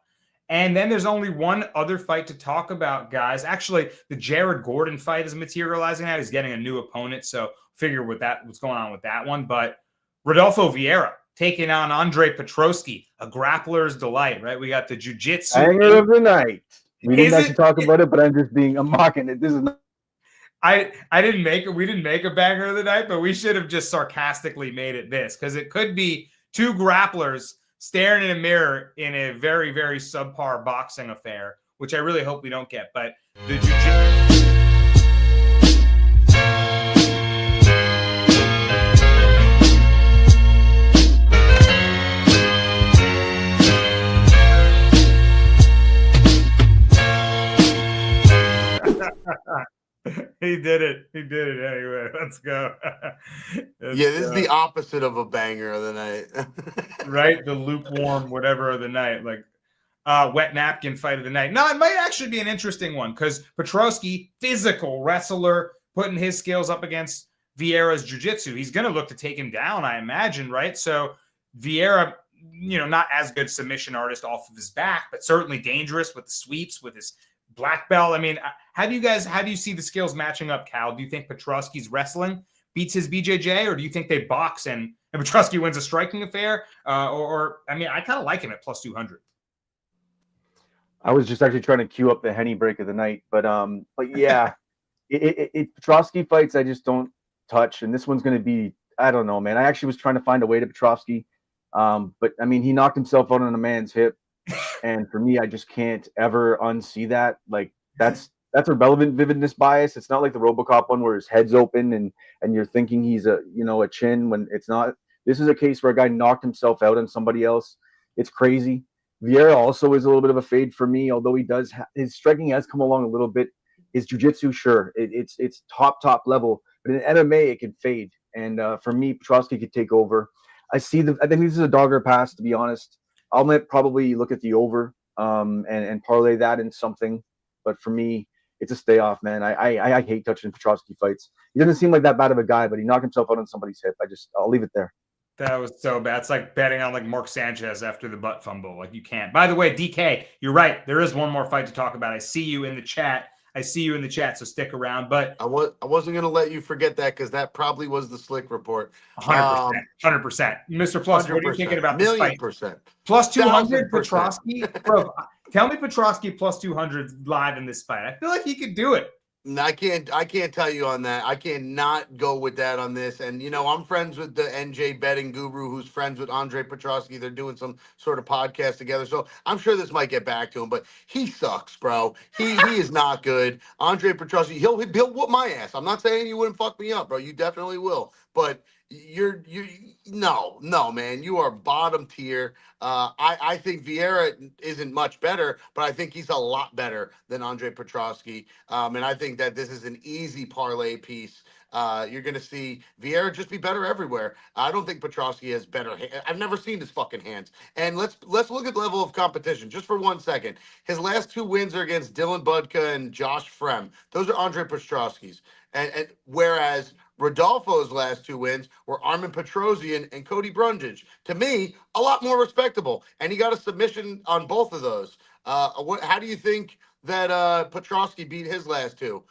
And then there's only one other fight to talk about, guys. Actually, the Jared Gordon fight is materializing now. He's getting a new opponent, so figure what's going on with that one. But Rodolfo Vieira taking on Andre Petroski, a grappler's delight, right? We got the jiu-jitsu. Hanger of the night. We didn't Is actually it- talk about it, but I'm mocking it. This is not. we didn't make a banger of the night, but we should have just sarcastically made it this, because it could be two grapplers staring in a mirror in a very, very subpar boxing affair, which I really hope we don't get. But the He did it anyway. Let's go. This is the opposite of a banger of the night. Right? The lukewarm whatever of the night, like wet napkin fight of the night. No, it might actually be an interesting one, because Petroski, physical wrestler, putting his skills up against Vieira's jiu-jitsu. He's going to look to take him down, I imagine, right? So Vieira, not as good submission artist off of his back, but certainly dangerous with the sweeps, with his black belt. I mean, how do you see the skills matching up, Cal? Do you think Petroski's wrestling beats his BJJ, or do you think they box and Petroski wins a striking affair? Or I mean, I kind of like him at plus 200. I was just actually trying to queue up the Henny break of the night, but yeah, Petroski fights I just don't touch, and this one's going to be, I don't know, man. I actually was trying to find a way to Petroski, but I mean, he knocked himself out on a man's hip, and for me, I just can't ever unsee that. Like that's a relevant vividness bias. It's not like the RoboCop one where his head's open and you're thinking he's a chin when it's not. This is a case where a guy knocked himself out on somebody else. It's crazy. Vieira also is a little bit of a fade for me, although he does his striking has come along a little bit. His jiu-jitsu, sure, it's top level, but in MMA it can fade. And for me, Petroski could take over. I think this is a dogger pass, to be honest. I'll probably look at the over and parlay that in something. But for me, it's a stay off, man. I hate touching Petroski fights. He doesn't seem like that bad of a guy, but he knocked himself out on somebody's hip. I'll leave it there. That was so bad. It's like betting on like Mark Sanchez after the butt fumble. Like you can't. By the way, DK, you're right. There is one more fight to talk about. I see you in the chat. So stick around. But I wasn't going to let you forget that, because that probably was the Slick report. 100%. Mr. Plus, what are you thinking about this fight? %. Plus 200 1,000%. Petroski? Bro, tell me Petroski plus 200 live in this fight. I feel like he could do it. No, I can't tell you on that. I cannot go with that on this. And, I'm friends with the NJ betting guru who's friends with Andre Petroski. They're doing some sort of podcast together. So I'm sure this might get back to him, but he sucks, bro. He is not good. Andre Petroski, he'll whoop my ass. I'm not saying you wouldn't fuck me up, bro. You definitely will. But no, man. You are bottom tier. I think Vieira isn't much better, but I think he's a lot better than Andre Petroski. And I think that this is an easy parlay piece. You're going to see Vieira just be better everywhere. I don't think Petroski has better hands. I've never seen his fucking hands. And let's look at the level of competition just for 1 second. His last 2 wins are against Dylan Budka and Josh Frem. Those are Andre Petroski's. And whereas Rodolfo's last 2 wins were Armin Petrosian and Cody Brundage. To me, a lot more respectable. And he got a submission on both of those. How do you think that Petroski beat his last 2?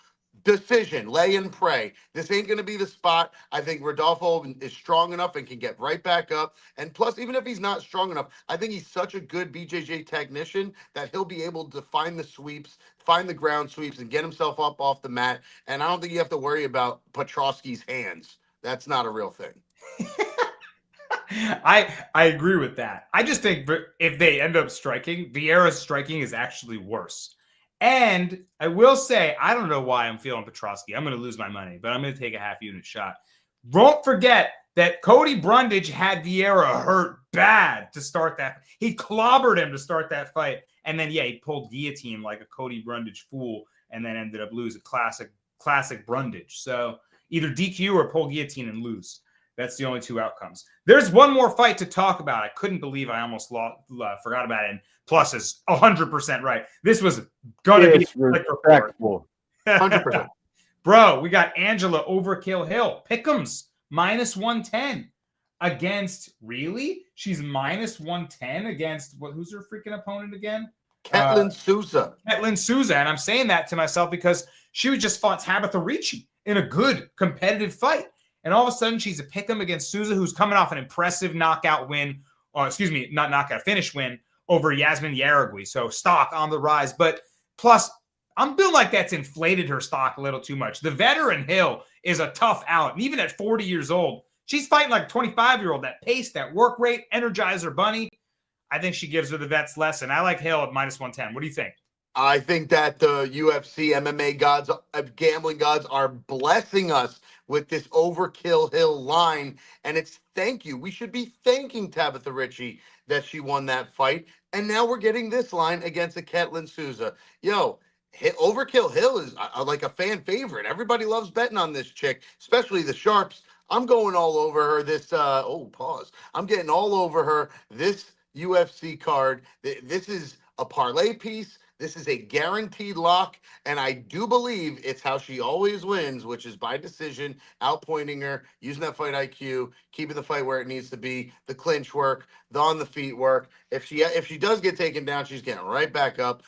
Decision, lay and pray. This ain't going to be the spot. I think Rodolfo is strong enough and can get right back up. And plus, even if he's not strong enough, I think he's such a good BJJ technician that he'll be able to find the sweeps, find the ground sweeps, and get himself up off the mat. And I don't think you have to worry about Petroski's hands. That's not a real thing. I agree with that. I just think if they end up striking, Vieira's striking is actually worse. And I will say, I don't know why I'm feeling Petroski. I'm going to lose my money, but I'm going to take a half-unit shot. Don't forget that Cody Brundage had Vieira hurt bad to start that. He clobbered him to start that fight. And then, he pulled guillotine like a Cody Brundage fool and then ended up losing. Classic Brundage. So either DQ or pull guillotine and lose. That's the only 2 outcomes. There's one more fight to talk about. I couldn't believe I almost forgot about it. And Plus is 100% right. This was going to be respectful. 100%. Bro, we got Angela Overkill Hill. Pick'ems, minus 110 against, really? She's minus 110 against, who's her freaking opponent again? Ketlin Souza. Ketlin Souza. And I'm saying that to myself because she just fought Tabitha Ricci in a good competitive fight. And all of a sudden, she's a pick'em against Souza, who's coming off an impressive knockout win, or excuse me, not knockout, finish win over Yasmin Yaragui. So stock on the rise. But plus, I'm feeling like that's inflated her stock a little too much. The veteran Hill is a tough out. And even at 40 years old, she's fighting like a 25-year-old. That pace, that work rate, Energizer Bunny. I think she gives her the vet's lesson. I like Hill at -110. What do you think? I think that the UFC, MMA gods, gambling gods are blessing us with this Overkill Hill line. And it's thank you. We should be thanking Tabitha Ricci that she won that fight. And now we're getting this line against a Ketlin Souza. Yo, Overkill Hill is like a fan favorite. Everybody loves betting on this chick, especially the sharps. I'm going all over her this, I'm getting all over her this UFC card. This is a parlay piece. This is a guaranteed lock, and I do believe it's how she always wins, which is by decision, outpointing her, using that fight IQ, keeping the fight where it needs to be, the clinch work, the on the feet work. If she does get taken down, she's getting right back up.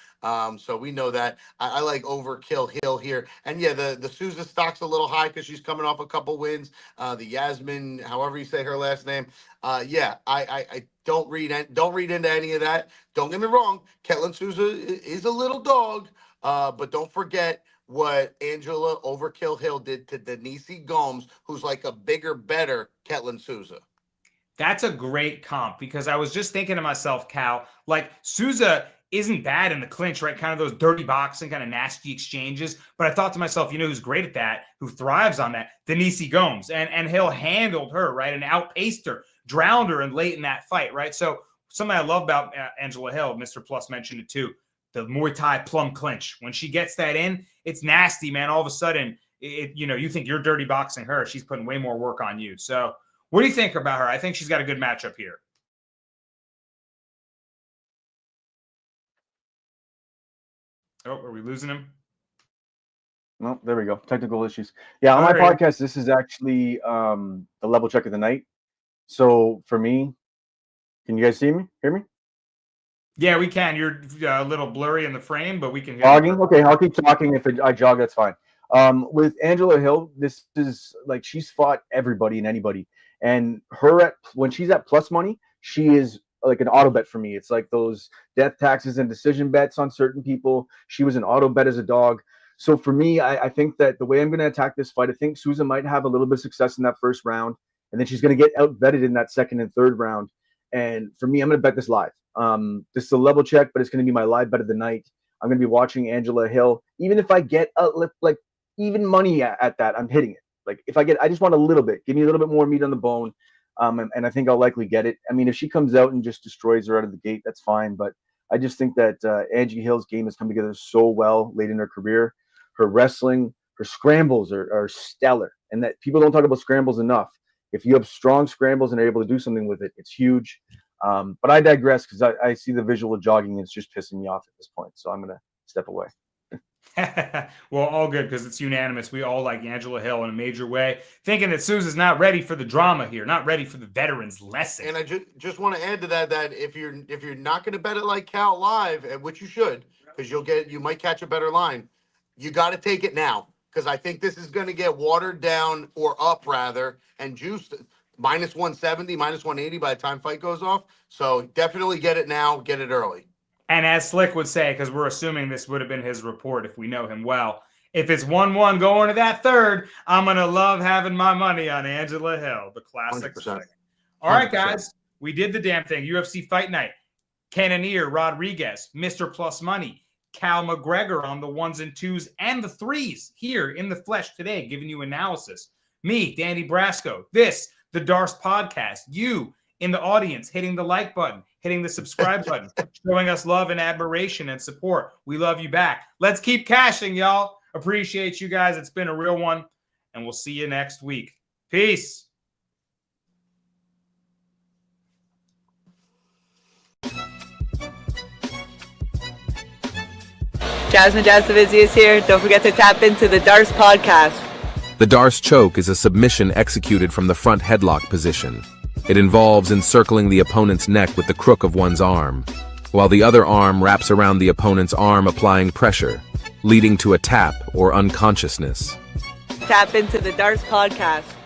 So we know that. I like Overkill Hill here, and yeah, the Souza stock's a little high because she's coming off a couple wins. The Yasmin, however you say her last name, I don't read into any of that. Don't get me wrong, Ketlin Souza is a little dog, but don't forget what Angela Overkill Hill did to Denise Gomes, who's like a bigger, better Ketlin Souza. That's a great comp because I was just thinking to myself, Cal, like Souza isn't bad in the clinch, right? Kind of those dirty boxing, kind of nasty exchanges. But I thought to myself, you know who's great at that, who thrives on that? Denise Gomes. And Hill handled her, right? And outpaced her, drowned her late in that fight, right? So something I love about Angela Hill, Mr. Plus mentioned it too, the Muay Thai plum clinch. When she gets that in, it's nasty, man. All of a sudden, you think you're dirty boxing her. She's putting way more work on you. So what do you think about her? I think she's got a good matchup here. Oh, are we losing him? No, there we go. Technical issues. Yeah, on my podcast, this is actually the level check of the night. So for me, can you guys see me? Hear me? Yeah, we can. You're a little blurry in the frame, but we can hear Jogging? you. Okay, I'll keep talking. If I jog, that's fine. With Angela Hill, this is like she's fought everybody and anybody. And when she's at plus money, she is like an auto bet for me. It's like those death taxes and decision bets on certain people. She was an auto bet as a dog. So for me, I think that the way I'm going to attack this fight, I think Souza might have a little bit of success in that first round, and then she's going to get out-vetted in that second and third round. And for me, I'm going to bet this live. This is a level check, but it's going to be my live bet of the night. I'm going to be watching Angela Hill. Even if I get like even money at that, I'm hitting it. Like if I just want a little bit. Give me a little bit more meat on the bone. And I think I'll likely get it. I mean, if she comes out and just destroys her out of the gate, that's fine. But I just think that Angie Hill's game has come together so well late in her career. Her wrestling, her scrambles are stellar. And that people don't talk about scrambles enough. If you have strong scrambles and are able to do something with it, it's huge. But I digress because I see the visual of jogging and it's just pissing me off at this point. So I'm going to step away. Well, all good because it's unanimous. We all like Angela Hill in a major way, thinking that Souza's not ready for the drama here, not ready for the veterans lesson. And I just want to add to that if you're not going to bet it like Cal live, which you should, because you might catch a better line. You got to take it now because I think this is going to get watered down or up rather and juiced -170, -180 by the time fight goes off. So definitely get it now, get it early. And as Slick would say, because we're assuming this would have been his report if we know him well, if it's 1-1 going to that third, I'm going to love having my money on Angela Hill, the classic 100%. Slick. All right, guys, we did the damn thing. UFC Fight Night. Cannonier, Rodriguez, Mr. Plus Money, Cal McGregor on the 1s and 2s and the 3s here in the flesh today, giving you analysis. Me, Danny Brasco, this, the Darce Podcast, you in the audience, hitting the like button, hitting the subscribe button, showing us love and admiration and support. We love you back. Let's keep cashing, y'all. Appreciate you guys. It's been a real one, and we'll see you next week. Peace. Jasmine Jasovizzi is here. Don't forget to tap into the Darce Podcast. The Darce choke is a submission executed from the front headlock position. It involves encircling the opponent's neck with the crook of one's arm. while the other arm wraps around the opponent's arm, applying pressure, leading to a tap or unconsciousness. Tap into the Darts Podcast.